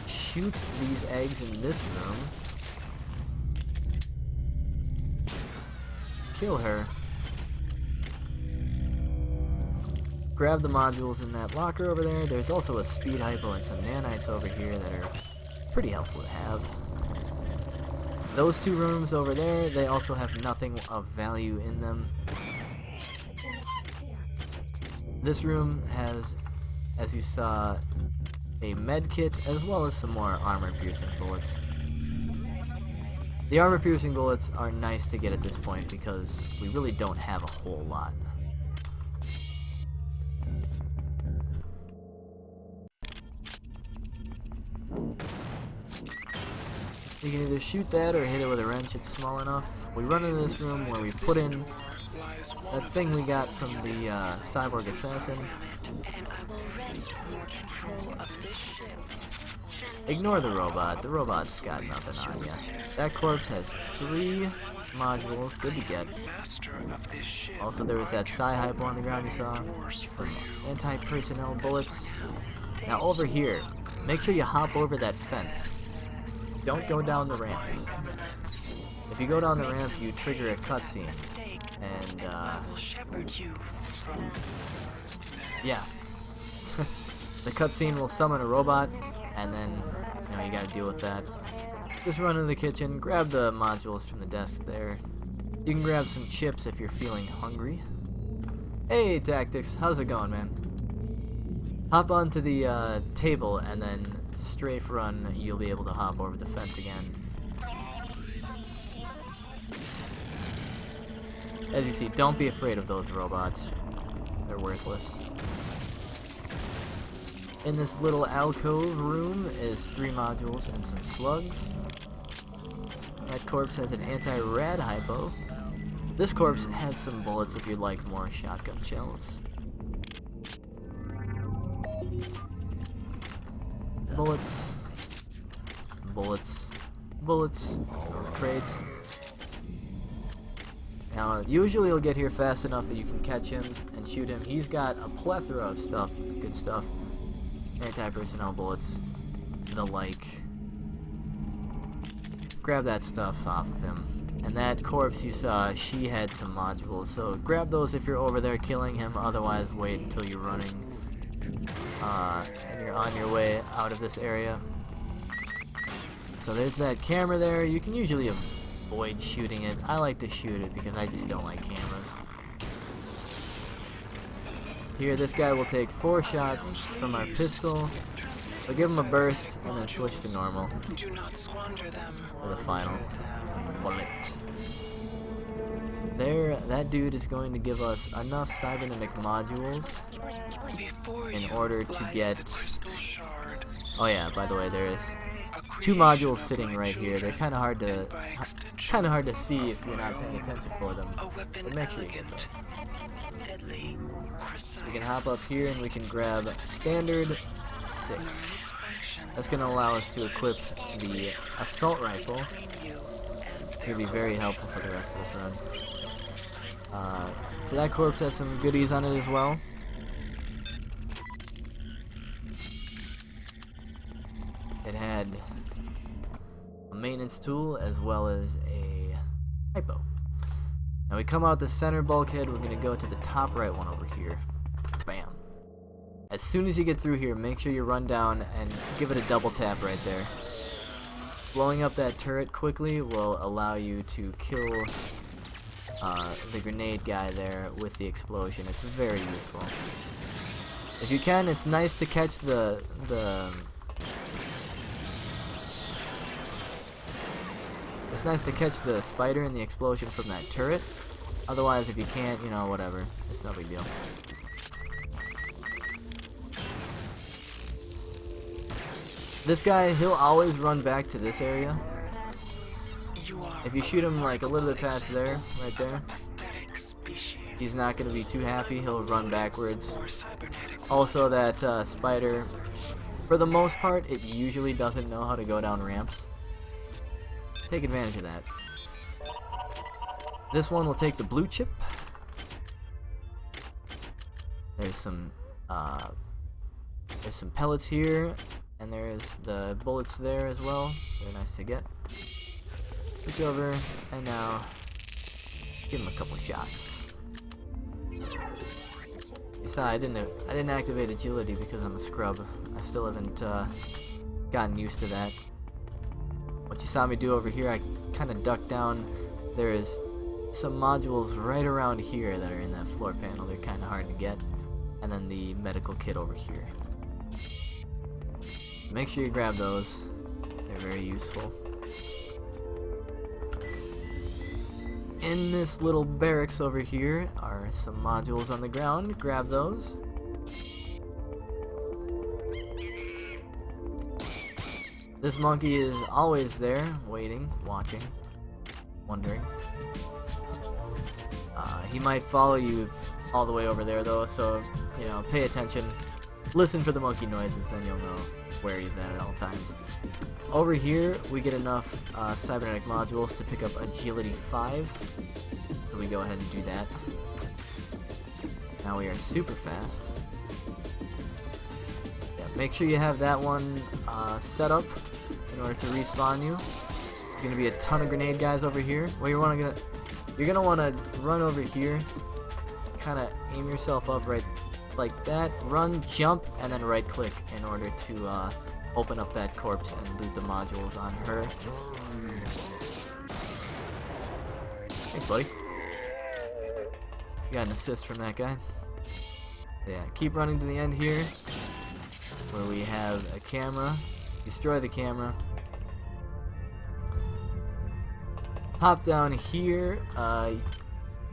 shoot these eggs in this room. Kill her. Grab the modules in that locker over there. There's also a speed hypo and some nanites over here that are pretty helpful to have. Those 2 rooms over there, they also have nothing of value in them. This room has, as you saw, a med kit as well as some more armor piercing bullets. The armor piercing bullets are nice to get at this point because we really don't have a whole lot. You can either shoot that or hit it with a wrench, it's small enough. We run into this room where we put in that thing we got from the cyborg assassin. Ignore the robot's got nothing on ya. That corpse has 3 modules, good to get. Also there was that psi hypo on the ground you saw. The anti-personnel bullets. Now over here, make sure you hop over that fence. Don't go down the ramp. If you go down the ramp, you trigger a cutscene. And, yeah. The cutscene will summon a robot, and then, you know, you gotta deal with that. Just run into the kitchen, grab the modules from the desk there. You can grab some chips if you're feeling hungry. Hey, Tactics, how's it going, man? Hop onto the, table, and then strafe run, you'll be able to hop over the fence again. As you see, don't be afraid of those robots. They're worthless. In this little alcove room is 3 modules and some slugs. That corpse has an anti-rad hypo. This corpse has some bullets if you'd like more shotgun shells. Bullets. Bullets. Bullets. Those crates. Now, usually he'll get here fast enough that you can catch him and shoot him. He's got a plethora of stuff, good stuff. Anti-personnel bullets, the like. Grab that stuff off of him. And that corpse you saw, she had some modules, so grab those if you're over there killing him, otherwise wait until you're running and you're on your way out of this area. So there's that camera there. You can usually avoid shooting it. I like to shoot it because I just don't like cameras. Here, this guy will take 4 shots from our pistol. We'll give him a burst and then switch to normal Do not squander them. for the final bullet. There, that dude is going to give us enough cybernetic modules Before in you order to lies get... the crystal shard, Oh yeah, by the way, there is a 2 creation modules of sitting my right here. They're children, kind of hard to and by extension, see if you're not paying attention for them. a weapon But make sure you get elegant, those. deadly, precise. We can hop up here and we can grab standard 6. Inspection That's going to allow us to equip the assault rifle. between you and It's going to be their very helpful for the rest of this run. So that corpse has some goodies on it as well. It had a maintenance tool as well as a hypo. Now we come out the center bulkhead, we're going to go to the top right one over here. Bam. As soon as you get through here, make sure you run down and give it a double tap right there. Blowing up that turret quickly will allow you to kill the grenade guy there with the explosion. It's very useful. If you can, it's nice to catch it's nice to catch the spider and the explosion from that turret. Otherwise, if you can't, you know, whatever. It's no big deal. This guy, he'll always run back to this area. If you shoot him like a little bit past there, right there, he's not going to be too happy. He'll run backwards. Also, that spider, for the most part, it usually doesn't know how to go down ramps. Take advantage of that. This one will take the blue chip. There's some pellets here, and there's the bullets there as well. Very nice to get. Switch over, and now give him a couple shots. You saw I didn't activate agility because I'm a scrub. I still haven't gotten used to that. What you saw me do over here, I kind of ducked down. There is some modules right around here that are in that floor panel. They're kind of hard to get. And then the medical kit over here. Make sure you grab those. They're very useful. In this little barracks over here are some modules on the ground. Grab those. This monkey is always there, waiting, watching, wondering. He might follow you all the way over there though, so, you know, pay attention. Listen for the monkey noises, then you'll know where he's at all times. Over here, we get enough cybernetic modules to pick up agility 5. So we go ahead and do that. Now we are super fast. Yeah, make sure you have that one set up in order to respawn you. There's gonna be a ton of grenade guys over here. Well, you're gonna want to run over here, kind of aim yourself up right like that. Run, jump, and then right click in order to open up that corpse and loot the modules on her. Thanks, buddy. You got an assist from that guy. Yeah, keep running to the end here, where we have a camera. Destroy the camera. Hop down here.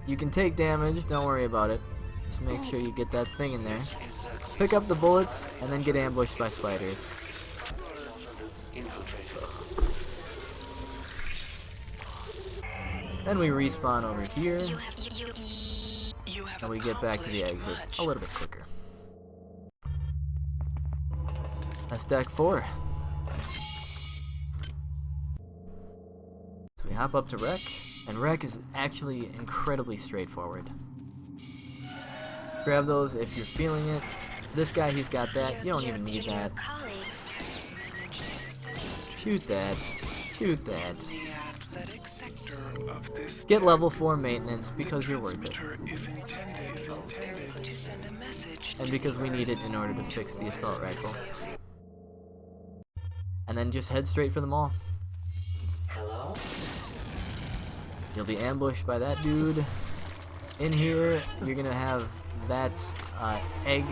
You can take damage, don't worry about it. Just make sure you get that thing in there. Pick up the bullets, and then get ambushed by spiders. Then we respawn over here, and we get back to the exit a little bit quicker. That's deck 4. So we hop up to Rec, and Rec is actually incredibly straightforward. Grab those if you're feeling it. This guy, he's got that. You don't even need that. Shoot that. Shoot that. Get level 4 maintenance because you're worth it. And because we need it in order to fix the assault rifle. And then just head straight for the mall. Hello? You'll be ambushed by that dude. In here, you're gonna have that egg,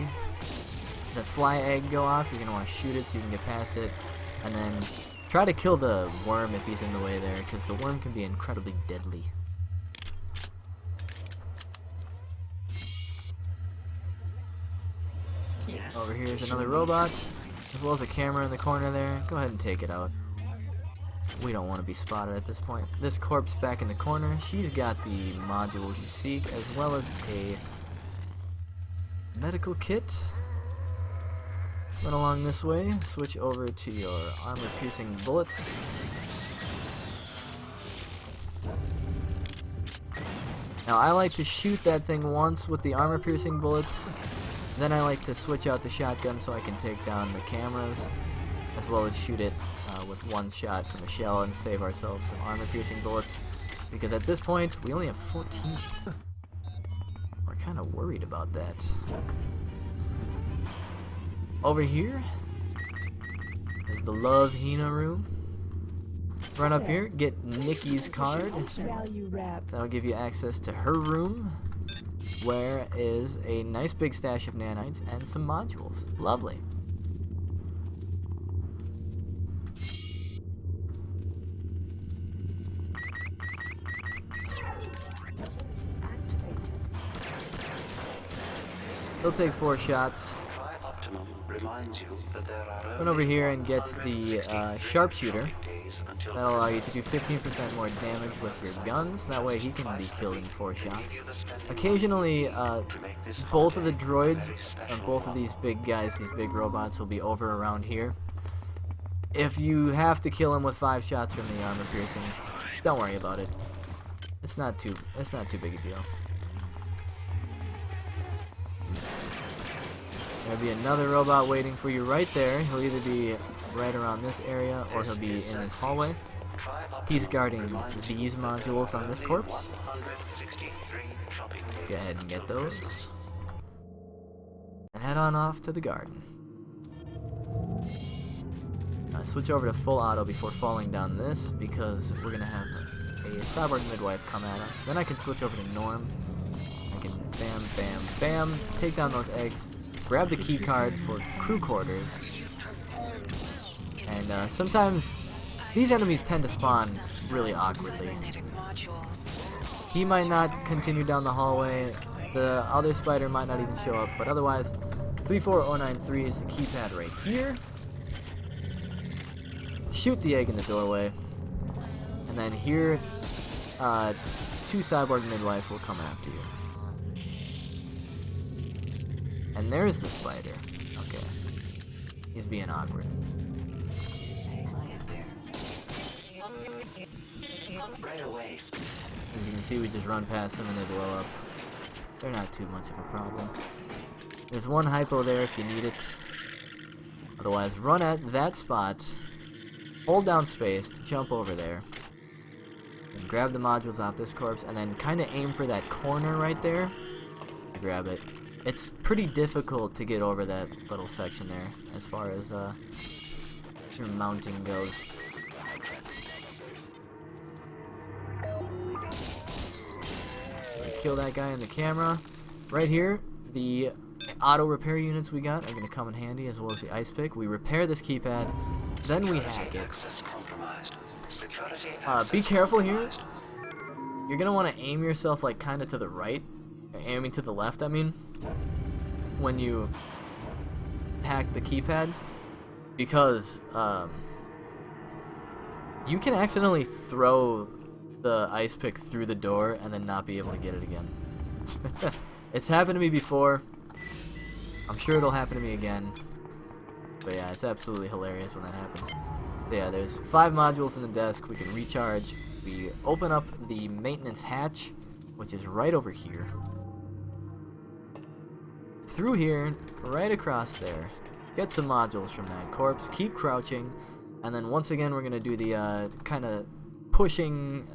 the fly egg go off, you're gonna want to shoot it so you can get past it, and then try to kill the worm if he's in the way there, because the worm can be incredibly deadly. Yes. Over here is another robot, as well as a camera in the corner there. Go ahead and take it out. We don't want to be spotted at this point. This corpse back in the corner, she's got the modules you seek, as well as a medical kit. Run along this way, switch over to your armor-piercing bullets. Now I like to shoot that thing once with the armor-piercing bullets, then I like to switch out the shotgun so I can take down the cameras, as well as shoot it with one shot from the shell and save ourselves some armor-piercing bullets, because at this point we only have 14. We're kind of worried about that. Over here is the Love Hina room. Run up here, get Nikki's card. Value wrap. That'll give you access to her room, where is a nice big stash of nanites and some modules. Lovely. Activated. He'll take 4 shots. Tri-Optimum reminds you that there are Run over here and get the sharpshooter. That'll allow you to do 15% more damage with your guns. That way he can be killed in 4 shots. Occasionally, both of the droids, and both of these big guys, these big robots, will be over around here. If you have to kill him with 5 shots from the armor piercing, don't worry about it. It's not too big a deal. There'll be another robot waiting for you right there. He'll either be right around this area or he'll be in this hallway. He's guarding these modules on this corpse. Go ahead and get those. And head on off to the garden. Switch over to full auto before falling down this, because we're going to have a cyborg midwife come at us. Then I can switch over to norm. I can bam, bam, bam, take down those eggs. Grab the key card for crew quarters, and sometimes these enemies tend to spawn really awkwardly. He might not continue down the hallway, the other spider might not even show up, but otherwise 34093 is the keypad right here. Shoot the egg in the doorway, and then here 2 cyborg midwives will come after you. And there's the spider. Okay. He's being awkward. Right away. As you can see, we just run past them and they blow up. They're not too much of a problem. There's one hypo there if you need it. Otherwise, run at that spot. Hold down space to jump over there. And grab the modules off this corpse and then kind of aim for that corner right there. Grab it. It's pretty difficult to get over that little section there, as far as your mounting goes. Kill that guy in the camera. Right here, the auto repair units we got are going to come in handy, as well as the ice pick. We repair this keypad, then we hack it. Be careful here. You're going to want to aim yourself like kind of to the right, or aiming to the left, I mean, when you hack the keypad, because you can accidentally throw the ice pick through the door and then not be able to get it again. It's happened to me before. I'm sure it'll happen to me again. But yeah, it's absolutely hilarious when that happens. But yeah, there's 5 modules in the desk. We can recharge. We open up the maintenance hatch, which is right over here. Through here, right across there. Get some modules from that corpse. Keep crouching. And then once again, we're going to do the kind of pushing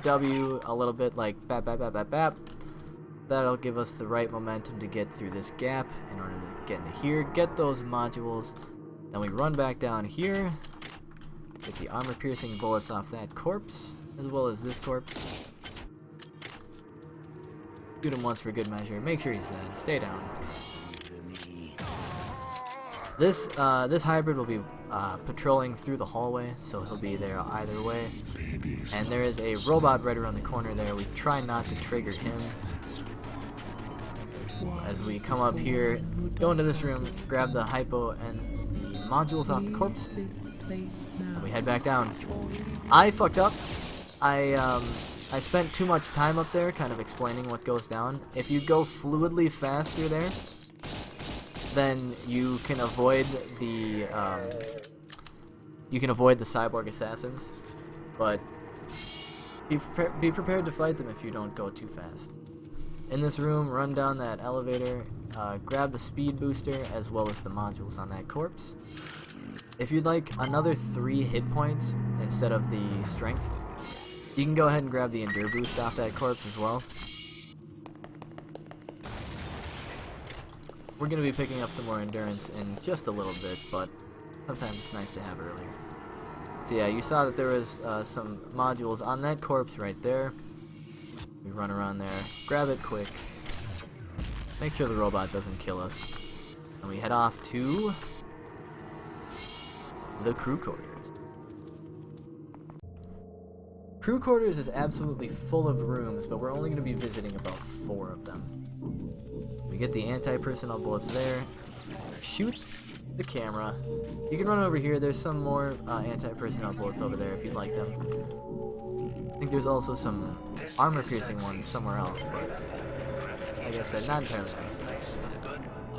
W a little bit, like bap, bap, bap, bap, bap. That'll give us the right momentum to get through this gap in order to get into here. Get those modules. Then we run back down here. Get the armor-piercing bullets off that corpse, as well as this corpse. Shoot him once for good measure. Make sure he's dead. Stay down. This hybrid will be patrolling through the hallway, so he'll be there either way. And there is a robot right around the corner there. We try not to trigger him. As we come up here, go into this room, grab the hypo and the modules off the corpse, and we head back down. I fucked up. I spent too much time up there kind of explaining what goes down. If you go fluidly fast through there, then you can avoid the cyborg assassins, but be prepared to fight them if you don't go too fast. In this room, run down that elevator, grab the speed booster as well as the modules on that corpse. If you'd like another 3 hit points instead of the strength, you can go ahead and grab the endure boost off that corpse as well. We're going to be picking up some more endurance in just a little bit, but sometimes it's nice to have earlier. So yeah, you saw that there was some modules on that corpse right there. We run around there, grab it quick, make sure the robot doesn't kill us, and we head off to the crew quarters. Crew quarters is absolutely full of rooms, but we're only going to be visiting about 4 of them. We get the anti-personnel bullets there, shoot the camera. You can run over here, there's some more anti-personnel bullets over there if you'd like them. I think there's also some armor-piercing ones somewhere else, but like I said, not entirely necessary.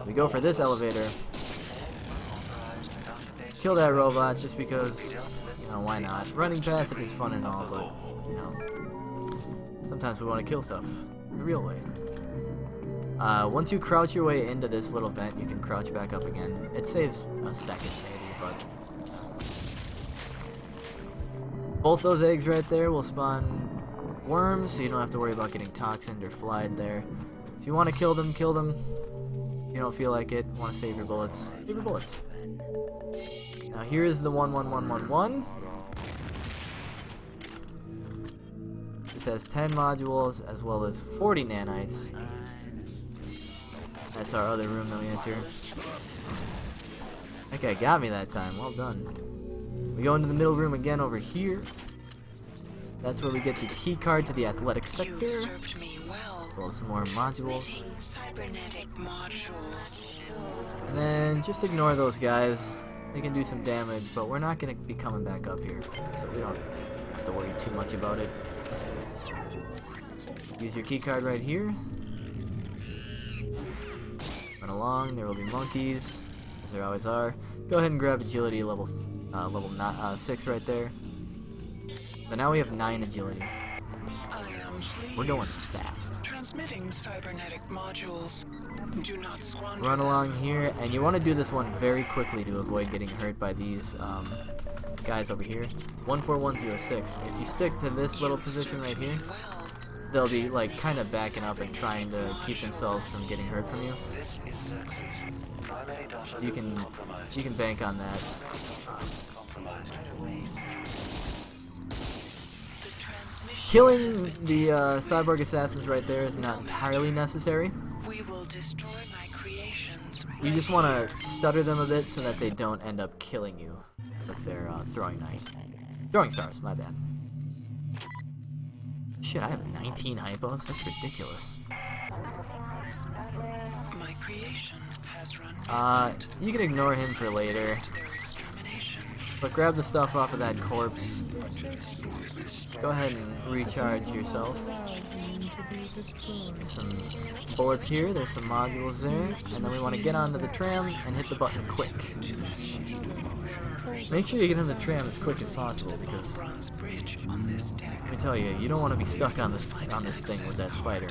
We go for this elevator. Kill that robot just because, you know, why not? Running past it is fun and all, but, you know, sometimes we want to kill stuff the real way. Once you crouch your way into this little vent, you can crouch back up again. It saves a second maybe, but both those eggs right there will spawn worms, so you don't have to worry about getting toxined or flied there. If you want to kill them, kill them. If you don't feel like it, want to save your bullets, save your bullets. Now here is the 11111. This has 10 modules as well as 40 nanites. That's our other room that we enter. That guy got me that time, well done. We go into the middle room again over here. That's where we get the key card to the athletic sector. Served me well. Roll some more modules. Cybernetic modules. And then just ignore those guys. They can do some damage, but we're not going to be coming back up here, so we don't have to worry too much about it. Use your key card right here. Run along, there will be monkeys, as there always are. Go ahead and grab agility level 6 right there. So now we have 9 agility. We're going fast. Transmitting cybernetic modules. Do not squander. Run along here, and you want to do this one very quickly to avoid getting hurt by these guys over here. 14106. If you stick to this little position right here, they'll be like kind of backing up and trying to keep themselves from getting hurt from you. You can bank on that. Killing the cyborg assassins right there is not entirely necessary. We will destroy my creations. You just want to stutter them a bit so that they don't end up killing you with their throwing knives. Throwing stars, my bad. Shit, I have 19 hypos? That's ridiculous. My creation has run. You can ignore him for later. But grab the stuff off of that corpse. Go ahead and recharge yourself. There's some bullets here, there's some modules there, and then we want to get onto the tram and hit the button quick. Make sure you get on the tram as quick as possible because, let me tell you, you don't want to be stuck on this thing with that spider.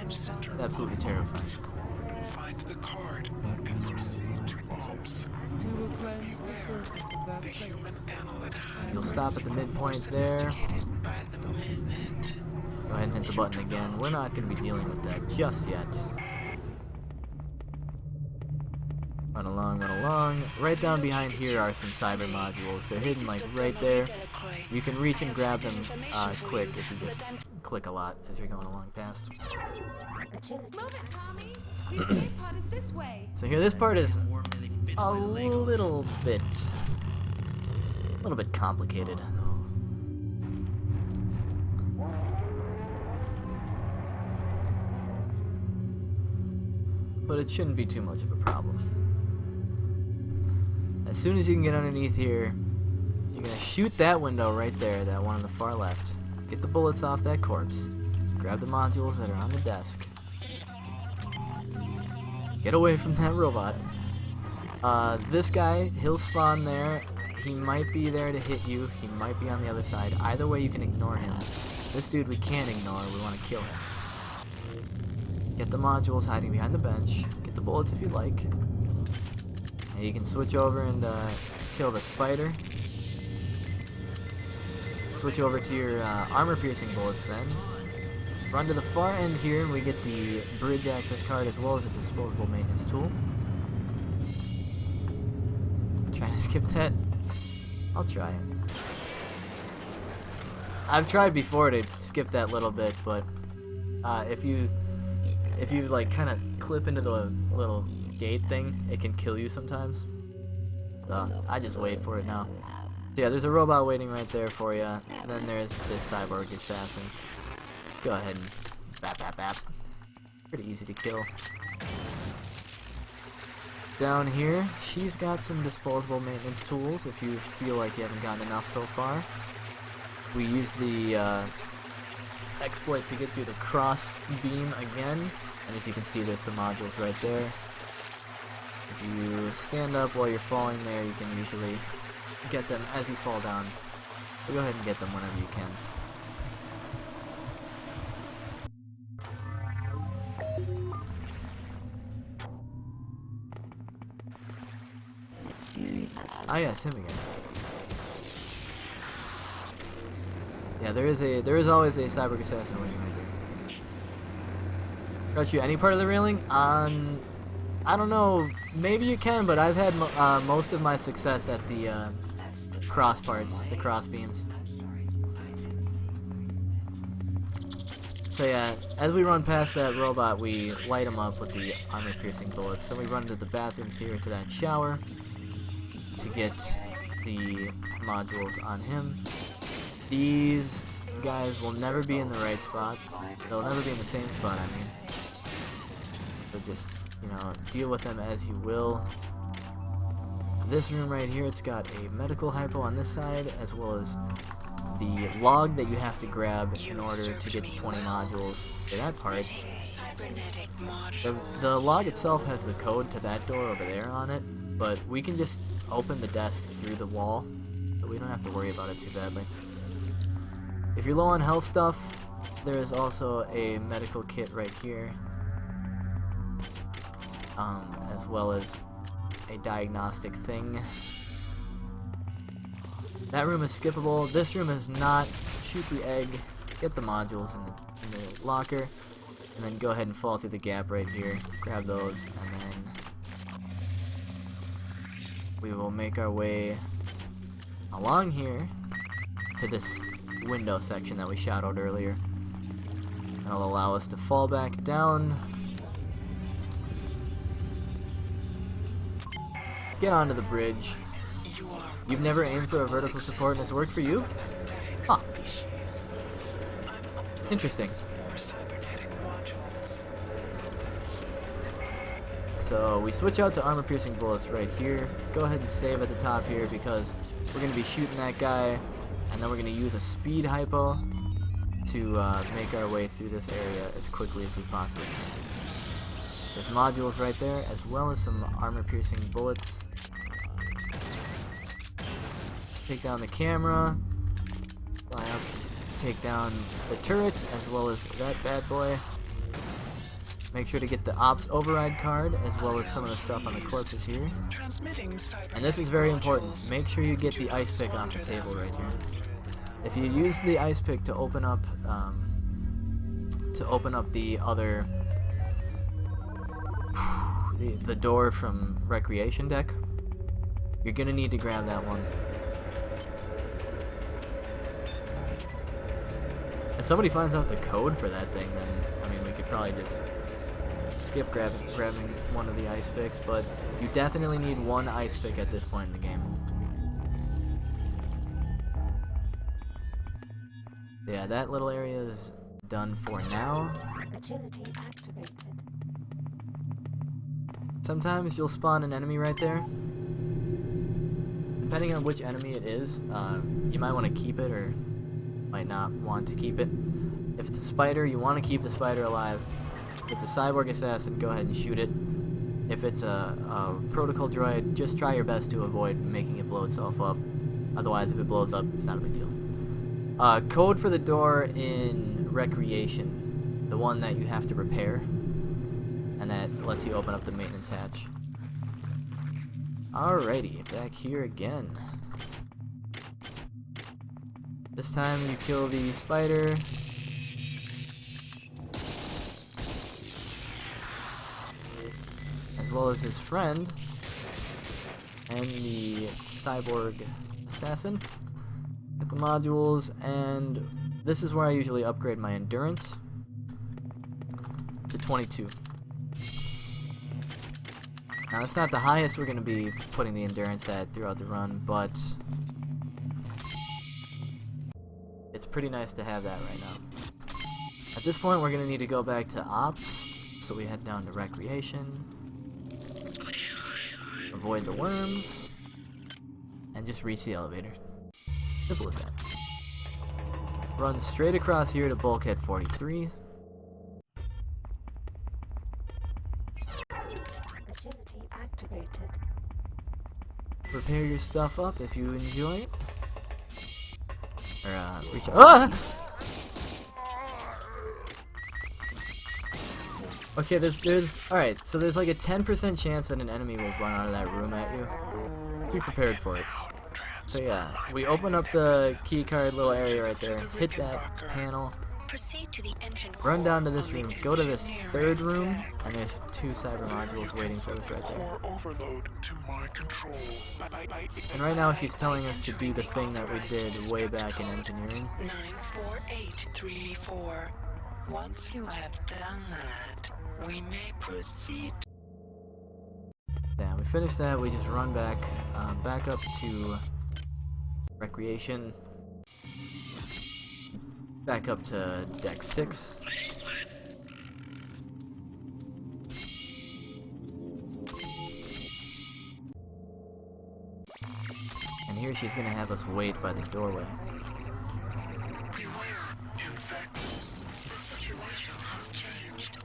It's absolutely terrifying. Find the card and proceed to ops. The human analyte. You'll stop at the midpoint there. Go ahead and hit the button again. We're not going to be dealing with that just yet. Run run along, run along. Right down behind here are some cyber modules. They're hidden like right there. You can reach and grab them quick if you just click a lot as you're going along past. Agility. So here, this part is a little bit complicated. But it shouldn't be too much of a problem. As soon as you can get underneath here, you're gonna shoot that window right there, that one on the far left. Get the bullets off that corpse. Grab the modules that are on the desk. Get away from that robot. This guy, he'll spawn there. He might be there to hit you. He might be on the other side. Either way, you can ignore him. This dude we can't ignore. We want to kill him. Get the modules hiding behind the bench. Get the bullets if you like. And you can switch over and kill the spider. Switch over to your armor-piercing bullets then. Run to the far end here and we get the bridge access card as well as a disposable maintenance tool. Trying to skip that? I'll try it. I've tried before to skip that little bit, but if you like kind of clip into the little gate thing, it can kill you sometimes. So I just wait for it now. So yeah, there's a robot waiting right there for you. And then there's this cyborg assassin. Go ahead and bap bap bap. Pretty easy to kill. Down here, she's got some disposable maintenance tools if you feel like you haven't gotten enough so far. We use the exploit to get through the cross beam again, and as you can see there's some modules right there. If you stand up while you're falling there, you can usually get them as you fall down. So go ahead and get them whenever you can. Ah yes, him again. Yeah, there is always a cyber assassin waiting right there. Got you any part of the railing? I don't know. Maybe you can, but I've had most of my success at the cross parts, the cross beams. So yeah, as we run past that robot, we light him up with the armor-piercing bullets. Then we run to the bathrooms here to that shower to get the modules on him. These guys will never be in the right spot. They'll never be in the same spot, I mean. So just, you know, deal with them as you will. This room right here, it's got a medical hypo on this side, as well as the log that you have to grab in order to get the 20 modules for that part. The log itself has the code to that door over there on it, but we can just open the desk through the wall, so we don't have to worry about it too badly. If you're low on health stuff, there is also a medical kit right here, as well as a diagnostic thing. That room is skippable. This room is not. Shoot the egg, get the modules in the locker, and then go ahead and fall through the gap right here. Grab those, and then we will make our way along here to this window section that we shadowed earlier. That'll allow us to fall back down, get onto the bridge. You've never aimed for a vertical support and it's worked for you? Huh. Interesting. So we switch out to armor-piercing bullets right here. Go ahead and save at the top here because we're going to be shooting that guy, and then we're going to use a speed hypo to make our way through this area as quickly as we possibly can. There's modules right there, as well as some armor-piercing bullets. Take down the camera, fly up, take down the turret, as well as that bad boy. Make sure to get the ops override card, as well as some of the stuff on the corpses here. And this is very important. Make sure you get the ice pick off the table right here. If you use the ice pick to open up the other, the door from recreation deck, you're gonna need to grab that one. If somebody finds out the code for that thing, then I mean we could probably just skip grabbing one of the ice picks, but you definitely need one ice pick at this point in the game. Yeah, that little area is done for now. Agility activated. Sometimes you'll spawn an enemy right there. Depending on which enemy it is, you might want to keep it or might not want to keep it. If it's a spider, you want to keep the spider alive. If it's a cyborg assassin, go ahead and shoot it. If it's a protocol droid, just try your best to avoid making it blow itself up. Otherwise, if it blows up, it's not a big deal. Code for the door in recreation, the one that you have to repair, and that lets you open up the maintenance hatch. Alrighty, back here again. This time you kill the spider. As well as his friend. And the cyborg assassin. Get the modules, and this is where I usually upgrade my endurance to 22. Now that's not the highest we're going to be putting the endurance at throughout the run, but it's pretty nice to have that right now. At this point we're going to need to go back to ops, so we head down to recreation, avoid the worms, and just reach the elevator. Simple as that. Run straight across here to bulkhead 43. Agility activated. Prepare your stuff up if you enjoy it. Or, reach out. Ah! Okay, alright, so there's like a 10% chance that an enemy will run out of that room at you. Be prepared for it. So yeah, we open up the keycard little area right there, hit that panel, Proceed to the engine run down to this room, go to this third room, and there's 2 cyber modules waiting for us right there. Overload to my control. And right now she's telling us to do the thing that we did way back in engineering. 94834. Once you have done that, we may proceed. Yeah, we finished that, we just run back, back up to recreation, back up to deck 6. And here she's gonna have us wait by the doorway. The situation has changed.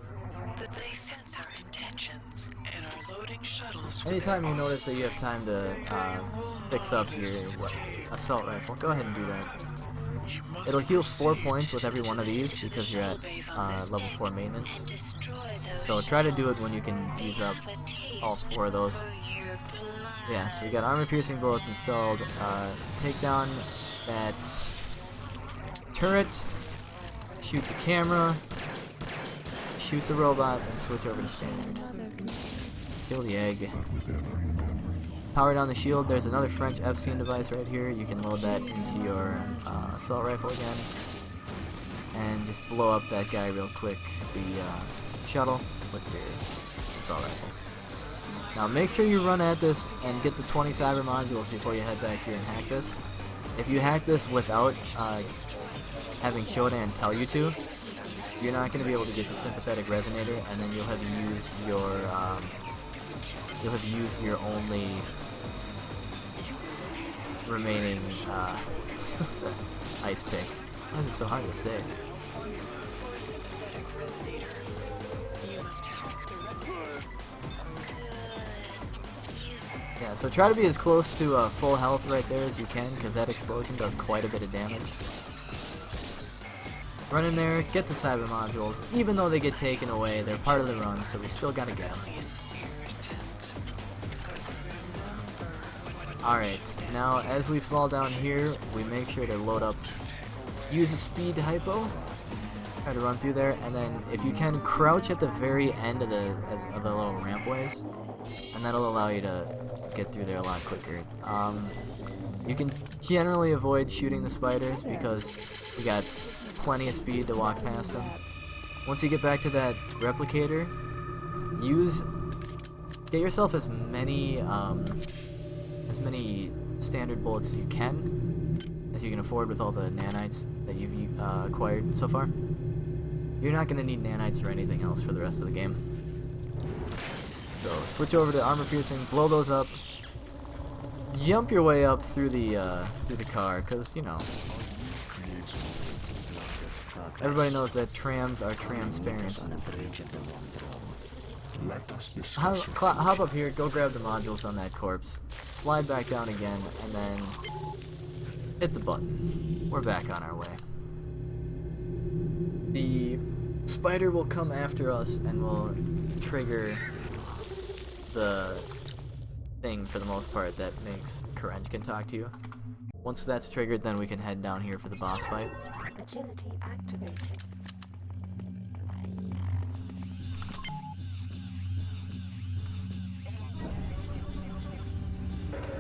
That they sense our intentions and are loading shuttles. Anytime you notice that you have time to fix up your assault rifle, go ahead and do that. It'll heal 4 points with every one of these because you're at level 4 maintenance. So try to do it when you can use up all 4 of those. Yeah, so we got armor piercing bullets installed. Take down that turret, shoot the camera, shoot the robot, and switch over to standard. Kill the egg. Power down the shield. There's another French Epstein device right here. You can load that into your assault rifle again. And just blow up that guy real quick, the shuttle, with your assault rifle. Now make sure you run at this and get the 20 cyber modules before you head back here and hack this. If you hack this without having Shodan tell you to, you're not going to be able to get the sympathetic resonator, and then you'll have used your only remaining ice pick. Why is it so hard to say? Yeah, so try to be as close to full health right there as you can, because that explosion does quite a bit of damage. Run in there, get the cyber modules. Even though they get taken away, they're part of the run, so we still gotta get them. Alright, now as we fall down here, we make sure to load up, use a speed hypo, Try to run through there, and then if you can, crouch at the very end of the little rampways, and that'll allow you to get through there a lot quicker. You can generally avoid shooting the spiders because we got plenty of speed to walk past them. Once you get back to that replicator, get yourself as many standard bullets as you can afford with all the nanites that you've acquired so far. You're not going to need nanites or anything else for the rest of the game. So switch over to armor piercing, blow those up, jump your way up through the car, because you know everybody knows that trams are transparent. Hop up here, go grab the modules on that corpse, slide back down again, and then hit the button. We're back on our way. The spider will come after us and will trigger the thing for the most part that makes Karenjkin talk to you. Once that's triggered, then we can head down here for the boss fight. Agility activated.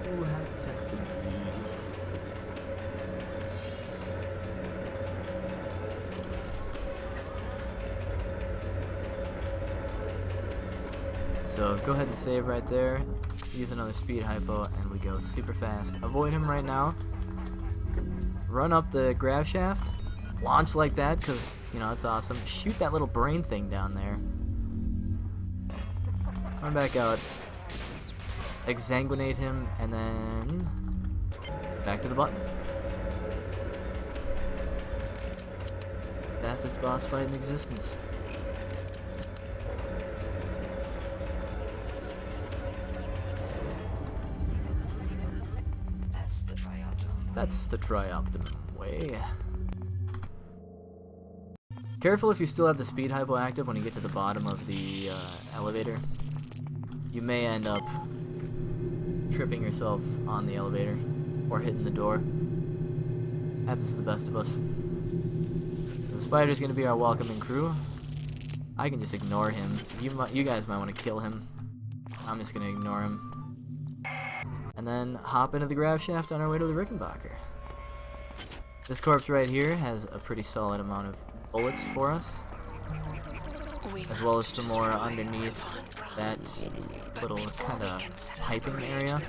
Ooh, have texted. So go ahead and save right there. Use another speed hypo, and we go super fast. Avoid him right now. Run up the grav shaft. Launch like that, because, you know, it's awesome. Shoot that little brain thing down there. Run back out. Exsanguinate him, and then back to the button. Fastest boss fight in existence. That's the tri-optimum way. Careful if you still have the speed hypo active when you get to the bottom of the elevator. You may end up tripping yourself on the elevator or hitting the door. Happens to the best of us. The spider's gonna be our welcoming crew. I can just ignore him. You guys might want to kill him. I'm just gonna ignore him. And then hop into the grav shaft on our way to the Rickenbacker. This corpse right here has a pretty solid amount of bullets for us, as well as some more underneath that little kind of piping area.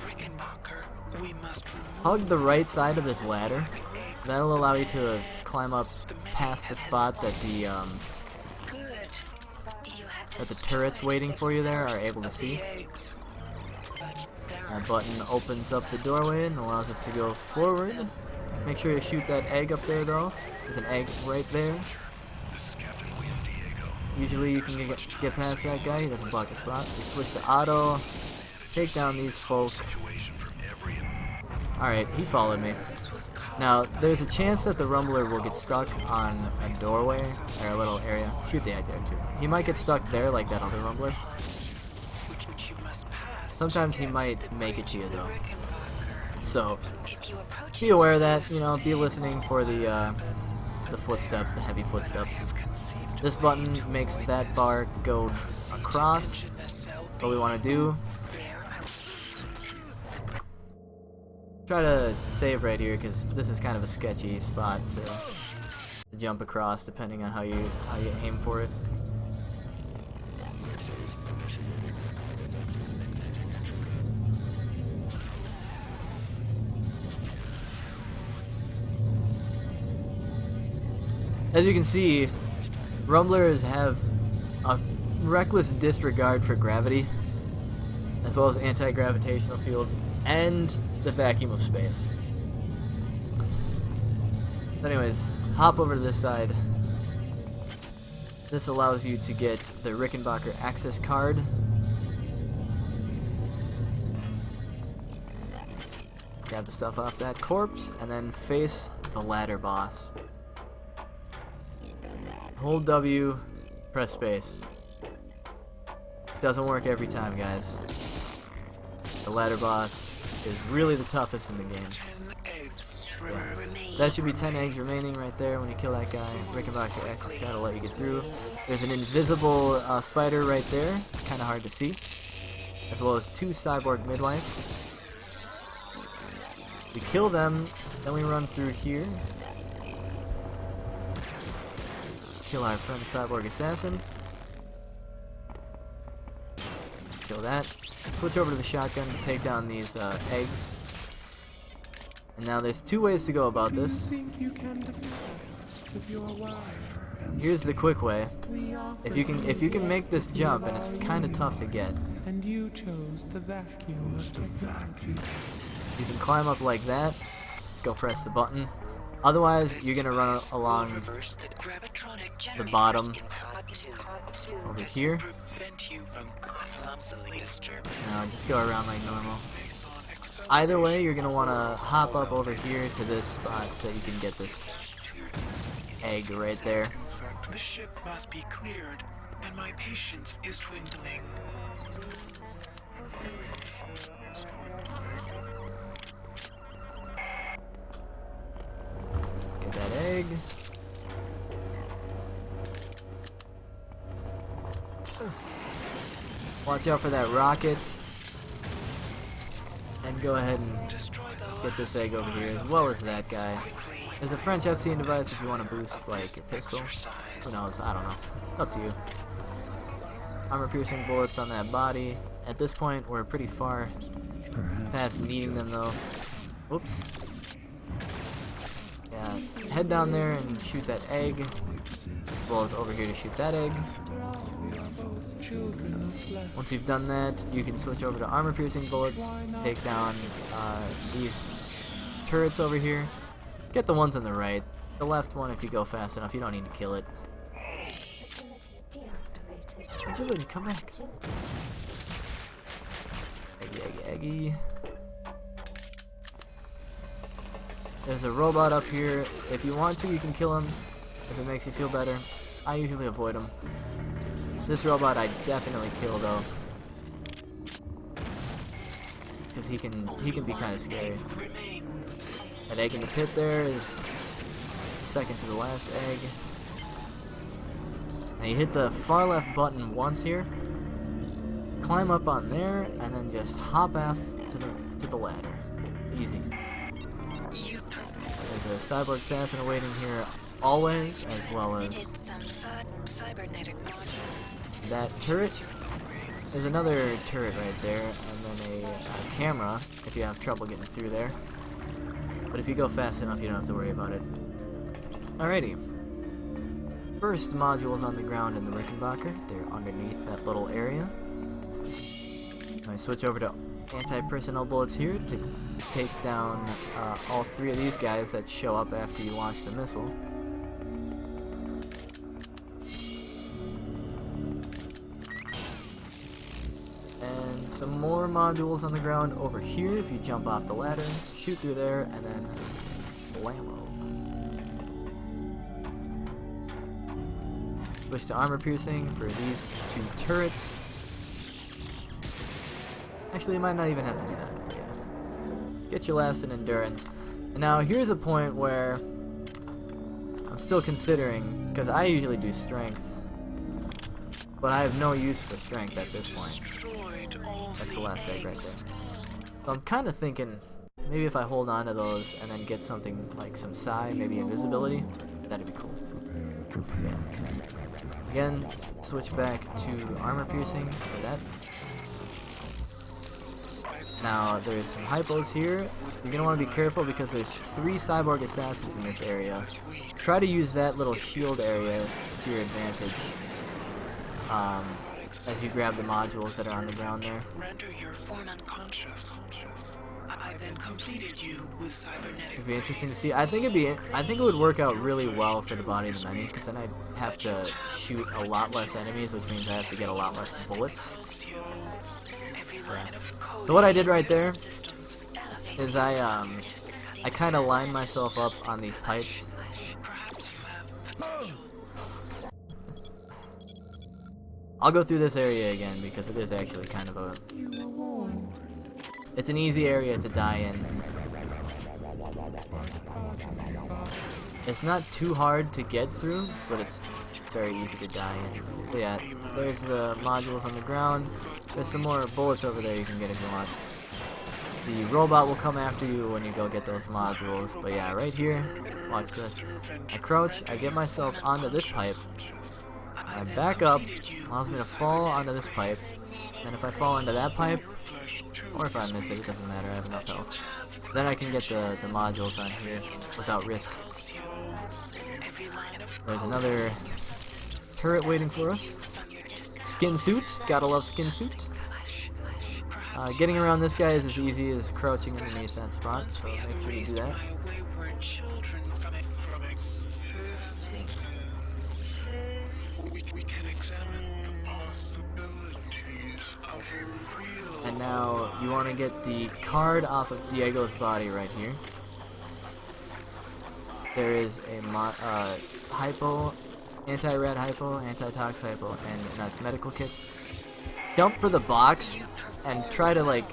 Hug the right side of this ladder. That'll allow you to climb up past the spot that the turrets waiting for you there are able to see. That button opens up the doorway and allows us to go forward. Make sure you shoot that egg up there, though. There's an egg right there. Usually you can get past that guy. He doesn't block the spot. You switch to auto. Take down these folk. Alright, he followed me. Now, there's a chance that the Rumbler will get stuck on a doorway, or a little area. Shoot the egg there, too. He might get stuck there like that other Rumbler. Sometimes he might make it to you, though. So, be aware of that, you know, be listening for the footsteps, the heavy footsteps. This button makes that bar go across. What we want to do, try to save right here, because this is kind of a sketchy spot to jump across, depending on how you aim for it. As you can see, Rumblers have a reckless disregard for gravity, as well as anti-gravitational fields, and the vacuum of space. Anyways, hop over to this side. This allows you to get the Rickenbacker access card. Grab the stuff off that corpse, and then face the ladder boss. Hold W, press space. Doesn't work every time, guys. The ladder boss is really the toughest in the game. Ten eggs remaining. That should be 10 eggs remaining right there when you kill that guy. Rickenbacker access gotta let you get through. There's an invisible spider right there, kind of hard to see, as well as 2 cyborg midwives. We kill them, then we run through here. Kill our friend cyborg assassin. Kill that. Switch over to the shotgun to take down these eggs. And now there's 2 ways to go about this. Here's the quick way. If you can make this jump, and it's kind of tough to get. And you chose the vacuum. You can climb up like that. Go press the button. Otherwise, you're gonna run along the bottom over here. Now just go around like normal. Either way, you're gonna want to hop up over here to this spot so you can get this egg right there. The ship must be cleared, and my patience is dwindling. Get that egg. Watch out for that rocket. And go ahead and get this egg over here, as well as that guy. There's a French F-16 device if you want to boost, like, a pistol. Who knows? I don't know. Up to you. Armor-piercing bullets on that body. At this point, we're pretty far past needing them, though. Oops. Yeah, head down there and shoot that egg, as well as over here to shoot that egg. Once you've done that, you can switch over to armor-piercing bullets to take down these turrets over here. Get the ones on the right. The left one, if you go fast enough, you don't need to kill it. Agility, come back. Eggy, eggy, eggy. There's a robot up here. If you want to, you can kill him if it makes you feel better. I usually avoid him. This robot I definitely kill though, because he can be kind of scary. That egg in the pit there is second to the last egg. Now you hit the far left button once here, climb up on there, and then just hop off to the ladder. Easy. There's a cyborg assassin awaiting here always, as well as that turret. There's another turret right there, and then a camera if you have trouble getting through there. But if you go fast enough, you don't have to worry about it. Alrighty. First module's on the ground in the Rickenbacker. They're underneath that little area. I switch over to anti-personnel bullets here to take down all 3 of these guys that show up after you launch the missile. And some more modules on the ground over here. If you jump off the ladder, shoot through there, and then blammo. Switch to armor piercing for these 2 turrets. Actually, you might not even have to do that. Yeah. Get your last in endurance. And now here's a point where I'm still considering, because I usually do strength, but I have no use for strength at this point. That's the last egg right there. So I'm kind of thinking, maybe if I hold on to those and then get something like some psi, maybe invisibility, that'd be cool. Yeah. Again, switch back to armor piercing for that. Now, there's some hypos here. You're going to want to be careful because there's 3 cyborg assassins in this area. Try to use that little shield area to your advantage as you grab the modules that are on the ground there. Render your form unconscious. I then completed you with cybernetic. It'd be interesting to see. I think it would work out really well for the body of the many, because then I'd have to shoot a lot less enemies, which means I have to get a lot less bullets. Yeah. So what I did right there is I kind of lined myself up on these pipes. I'll go through this area again because it is actually kind of a... It's an easy area to die in. It's not too hard to get through, but it's very easy to die in. But yeah, there's the modules on the ground. There's some more bullets over there you can get if you want. The robot will come after you when you go get those modules. But yeah, right here, watch this. I crouch, I get myself onto this pipe. I back up, allows me to fall onto this pipe. And if I fall into that pipe, or if I miss it, it doesn't matter, I have enough health. Then I can get the modules on here without risk. There's another turret waiting for us. Skin suit, gotta love skin suit. Getting around this guy is as easy as crouching underneath that spot, so make sure you do that. And now you want to get the card off of Diego's body right here. There is a hypo, anti-rad hypo, anti-tox hypo, and a nice medical kit. Jump for the box and try to like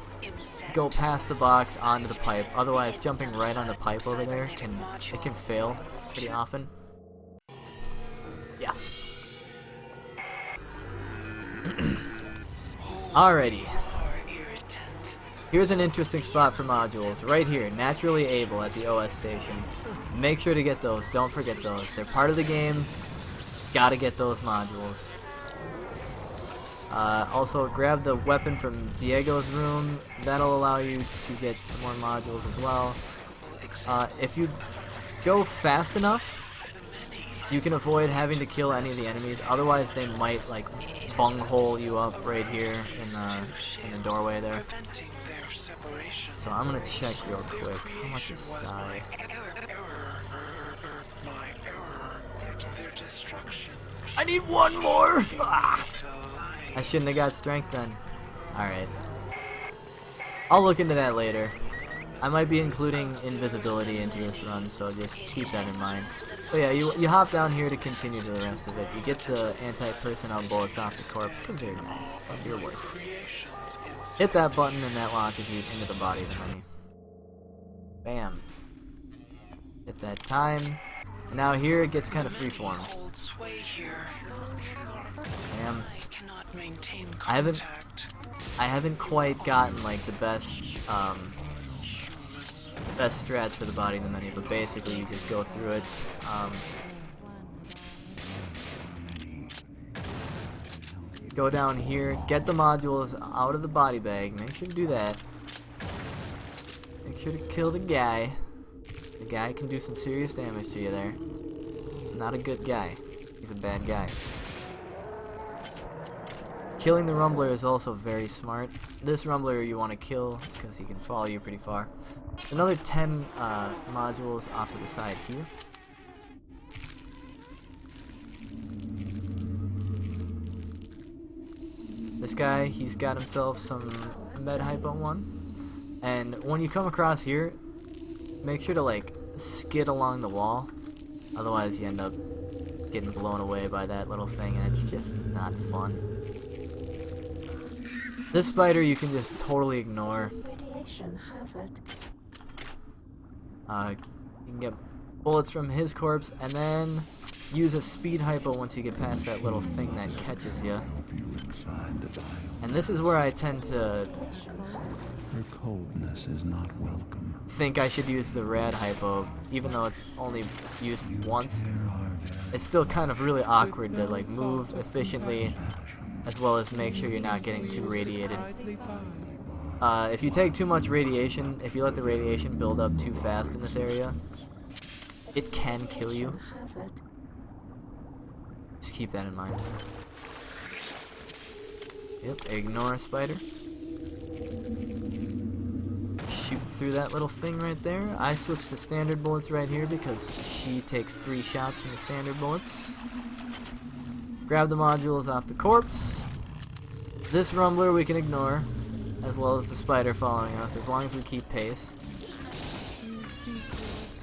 go past the box onto the pipe. Otherwise, jumping right on the pipe over there can fail pretty often. Yeah. Alrighty. Here's an interesting spot for modules. Right here, naturally able at the OS station. Make sure to get those. Don't forget those. They're part of the game. Gotta get those modules. Also, grab the weapon from Diego's room. That'll allow you to get some more modules as well. If you go fast enough, you can avoid having to kill any of the enemies. Otherwise, they might like bunghole you up right here in the doorway there. So I'm gonna check real quick. How much is Psy? I need one more! Ah! I shouldn't have got strength then. Alright. I'll look into that later. I might be including invisibility into this run, so just keep that in mind. But yeah, you hop down here to continue to the rest of it. You get the anti-personnel bullets off the corpse, because they're nice. They're worth it. Hit that button and that launches you into the body of the menu. Bam. Hit that time. And now here it gets kind of freeform. Bam. I haven't quite gotten like the best strats for the body of the menu, but basically you just go through it. Go down here, get the modules out of the body bag, make sure to do that. Make sure to kill the guy. The guy can do some serious damage to you there. He's not a good guy. He's a bad guy. Killing the Rumbler is also very smart. This Rumbler you want to kill because he can follow you pretty far. Another 10 modules off to the side here. This guy, he's got himself some med hypo 1. And when you come across here, make sure to like skid along the wall. Otherwise you end up getting blown away by that little thing and it's just not fun. This spider you can just totally ignore. Radiation hazard. You can get bullets from his corpse and then use a speed hypo once you get past that little thing that catches you. And this is where I tend to Her coldness is not welcome. think I should use the rad hypo, even though it's only used once. It's still kind of really awkward to like move efficiently, as well as make sure you're not getting too radiated. If you take too much radiation, if you let the radiation build up too fast in this area, it can kill you. Just keep that in mind. Yep, ignore a spider. Shoot through that little thing right there. I switched to standard bullets right here because she takes 3 shots from the standard bullets. Grab the modules off the corpse. This Rumbler we can ignore, as well as the spider following us, as long as we keep pace.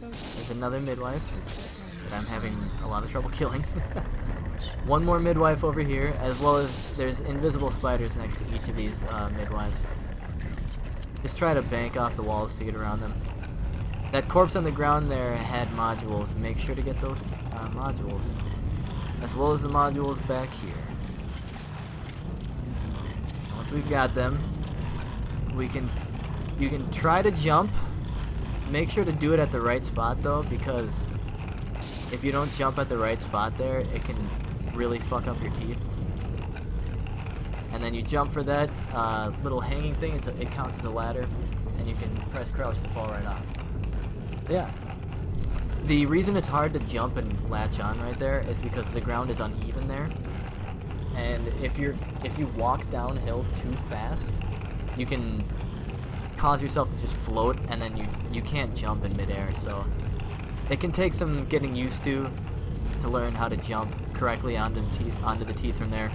There's another midwife that I'm having a lot of trouble killing. One more midwife over here, as well as there's invisible spiders next to each of these midwives. Just try to bank off the walls to get around them. That corpse on the ground there had modules. Make sure to get those modules. As well as the modules back here. Once we've got them, you can try to jump. Make sure to do it at the right spot though, because if you don't jump at the right spot there, it can really fuck up your teeth. And then you jump for that little hanging thing, it counts as a ladder, and you can press crouch to fall right off. Yeah. The reason it's hard to jump and latch on right there is because the ground is uneven there. And if you walk downhill too fast, you can cause yourself to just float, and then you can't jump in midair. So it can take some getting used to learn how to jump correctly onto the teeth from there.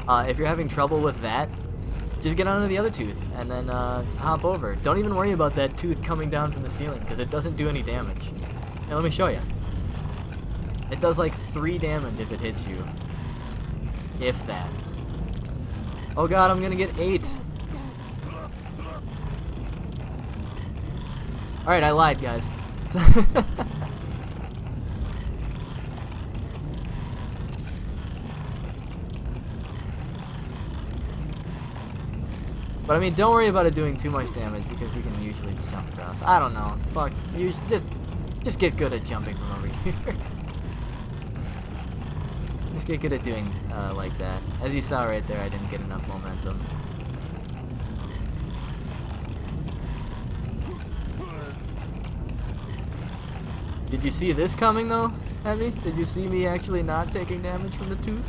If you're having trouble with that, just get onto the other tooth and then hop over. Don't even worry about that tooth coming down from the ceiling, because it doesn't do any damage. Now let me show you. It does like 3 damage if it hits you. If that. Oh god, I'm gonna get 8. Alright, I lied, guys. But I mean, don't worry about it doing too much damage, because you can usually just jump across. I don't know. Fuck. You just get good at jumping from over here. Just get good at doing like that. As you saw right there, I didn't get enough momentum. Did you see this coming though, Heavy? Did you see me actually not taking damage from the tooth?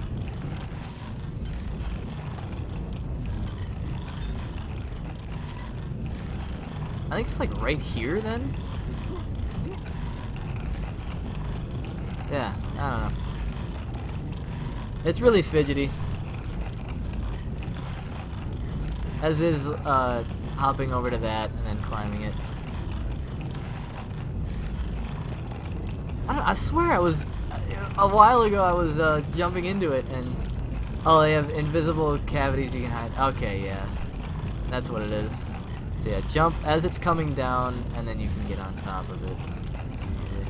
I think it's like right here then? Yeah, I don't know. It's really fidgety. As is hopping over to that and then climbing it. I swear I was, a while ago I was jumping into it and, oh, they have invisible cavities you can hide. Okay, yeah. That's what it is. So yeah, jump as it's coming down, and then you can get on top of it. Usually.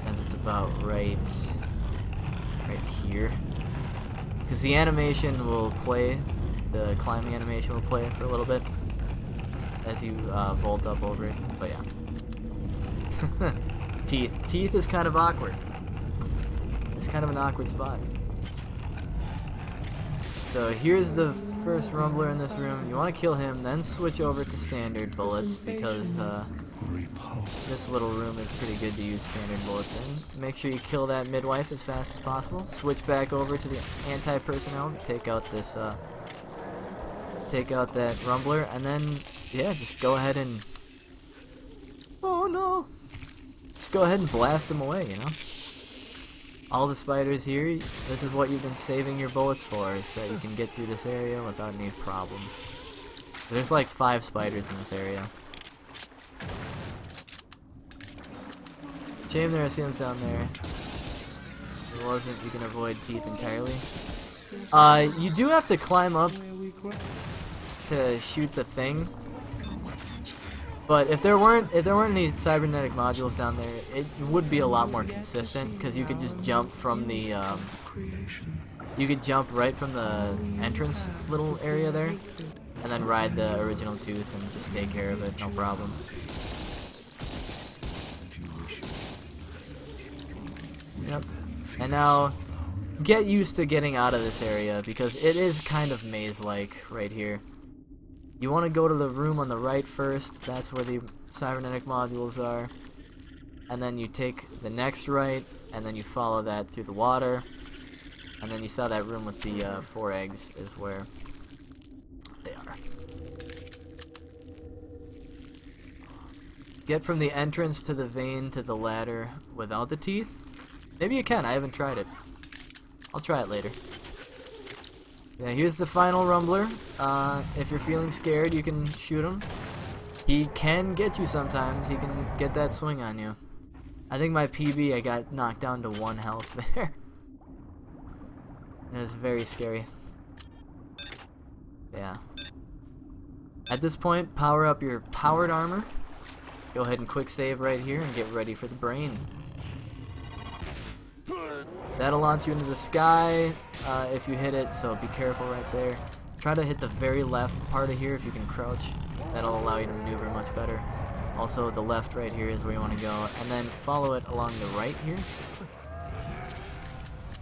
As it's about right here. Because the animation will play, the climbing animation will play for a little bit. As you vault up over it. But yeah. Teeth. Teeth is kind of awkward. It's kind of an awkward spot. So here's the first rumbler in this room. You want to kill him, then switch over to standard bullets, because this little room is pretty good to use standard bullets in. Make sure you kill that midwife as fast as possible. Switch back over to the anti-personnel, take out this take out that rumbler, and then yeah, just go ahead and, oh no, just go ahead and blast them away, you know. All the spiders here, this is what you've been saving your bullets for, so you can get through this area without any problems. There's like 5 spiders in this area. Shame there are CMs down there. If it wasn't, you can avoid teeth entirely. You do have to climb up to shoot the thing. But if there weren't any cybernetic modules down there, it would be a lot more consistent, because you could just jump from the you could jump right from the entrance little area there, and then ride the original tooth and just take care of it, no problem. Yep. And now get used to getting out of this area, because it is kind of maze-like right here. You want to go to the room on the right first, that's where the cybernetic modules are. And then you take the next right, and then you follow that through the water. And then you saw that room with the 4 eggs is where they are. Get from the entrance to the vein to the ladder without the teeth? Maybe you can, I haven't tried it. I'll try it later. Yeah, here's the final rumbler. If you're feeling scared, you can shoot him. He can get you sometimes. He can get that swing on you. I think my PB, I got knocked down to 1 health there. It was very scary. Yeah. At this point, power up your powered armor. go ahead and quick save right here and get ready for the brain. That'll launch you into the sky if you hit it, so be careful right there. Try to hit the very left part of here if you can crouch. That'll allow you to maneuver much better. Also, the left right here is where you want to go, and then follow it along the right here.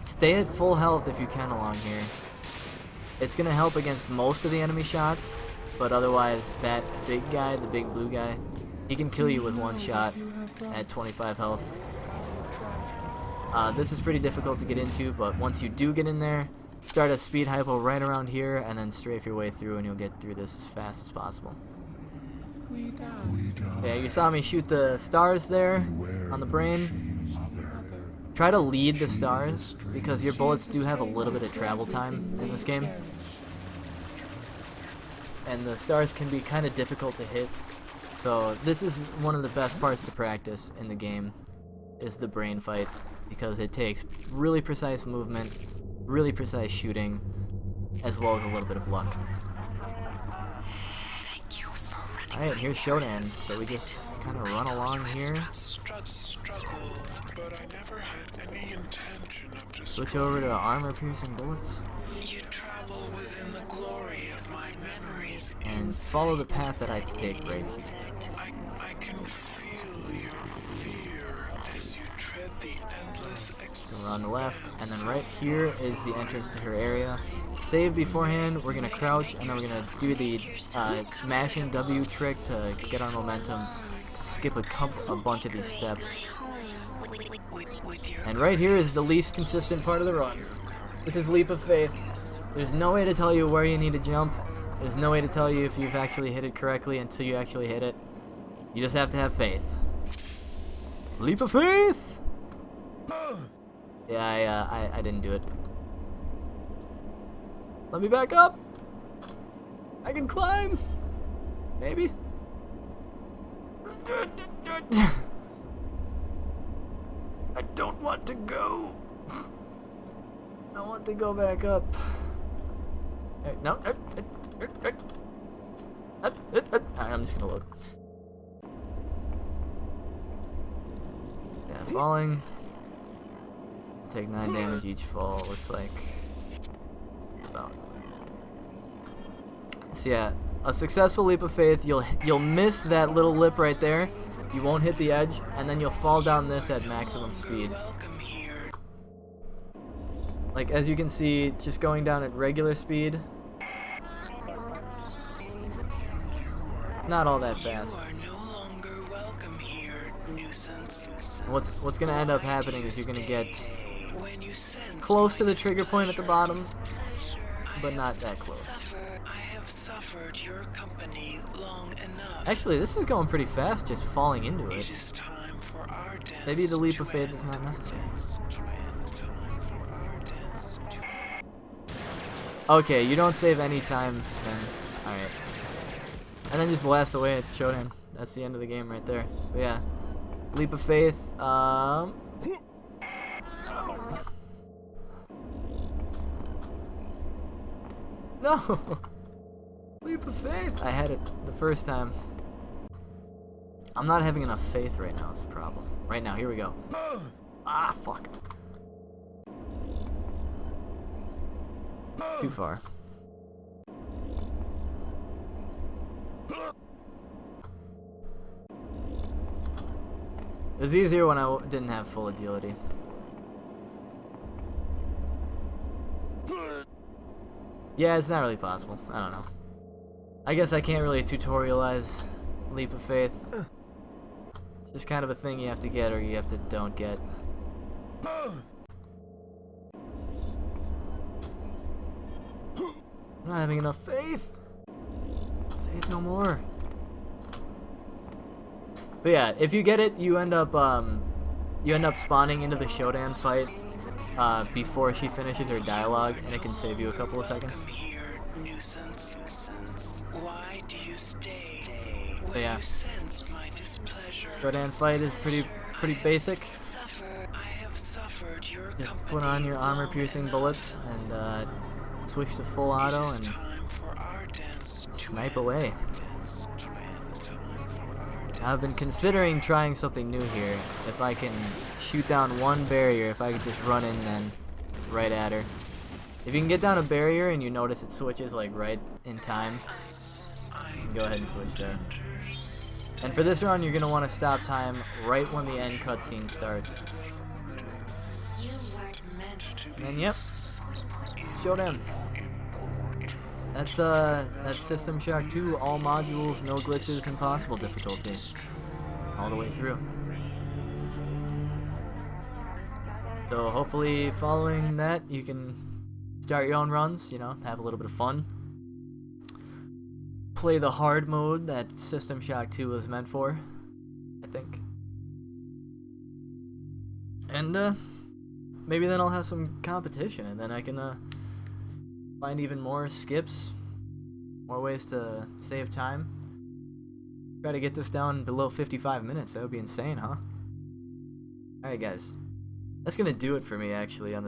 Stay at full health if you can along here. It's going to help against most of the enemy shots, but otherwise that big guy, the big blue guy, he can kill you with one shot at 25 health. This is pretty difficult to get into, but once you do get in there, start a speed hypo right around here and then strafe your way through and you'll get through this as fast as possible. Yeah, you saw me shoot the stars there on the brain. Try to lead the stars because your bullets do have a little bit of travel time in this game. And the stars can be kind of difficult to hit. So this is one of the best parts to practice in the game, is the brain fight, because it takes really precise movement, really precise shooting, as well as a little bit of luck. Alright, here's Shodan, so we just kind of run along here. Switch over to armor-piercing bullets. You travel within the glory of my memories. And follow the path that I take right here. I can feel your fear as you tread the endless So we're on the left, and then right here is the entrance to her area. Save beforehand, we're going to crouch, and then we're going to do the mashing W trick to get our momentum, to skip a bunch of these steps. And right here is the least consistent part of the run. This is Leap of Faith. There's no way to tell you where you need to jump. There's no way to tell you if you've actually hit it correctly until you actually hit it. You just have to have faith. Leap of Faith! Yeah, I didn't do it. Let me back up! I can climb! Maybe? I don't want to go. I want to go back up. No. Alright, I'm just gonna load. Yeah, falling. Take 9 damage each fall, looks like. About. So yeah, a successful leap of faith, you'll miss that little lip right there. You won't hit the edge, and then you'll fall down this at maximum speed. Like, as you can see, just going down at regular speed, not all that fast. And what's gonna end up happening is you're gonna get close to the trigger point at the bottom, but not that close. Actually, this is going pretty fast, just falling into it. Maybe the leap of faith is not necessary. Okay, you don't save any time then. Alright. And then just blast away at Shodan. That's the end of the game right there. But yeah. Leap of faith. No! Leap of faith! I had it the first time. I'm not having enough faith right now, is the problem. Right now, here we go. Ah, fuck. Too far. It was easier when I didn't have full agility. Yeah, it's not really possible. I don't know. I guess I can't really tutorialize Leap of Faith. It's just kind of a thing you have to get or you have to don't get. I'm not having enough faith. Faith no more. But yeah, if you get it, you end up spawning into the Shodan fight before she finishes her dialogue, and it can save you a couple of seconds. But yeah, Shodan fight is pretty basic. Just put on your armor-piercing bullets and switch to full auto and snipe away. I've been considering trying something new here. If I can shoot down one barrier, if I could just run in then right at her. If you can get down a barrier and you notice it switches like right in time, you can go ahead and switch there. And for this run, you're going to want to stop time right when the end cutscene starts. And then, yep, showdown. That's System Shock 2, all modules, no glitches, impossible difficulty. All the way through. So hopefully following that, you can start your own runs, you know, have a little bit of fun. Play the hard mode that System Shock 2 was meant for, I think. And maybe then I'll have some competition, and then I can find even more skips, more ways to save time. Try to get this down below 55 minutes. That would be insane, huh? Alright guys, that's gonna do it for me actually on this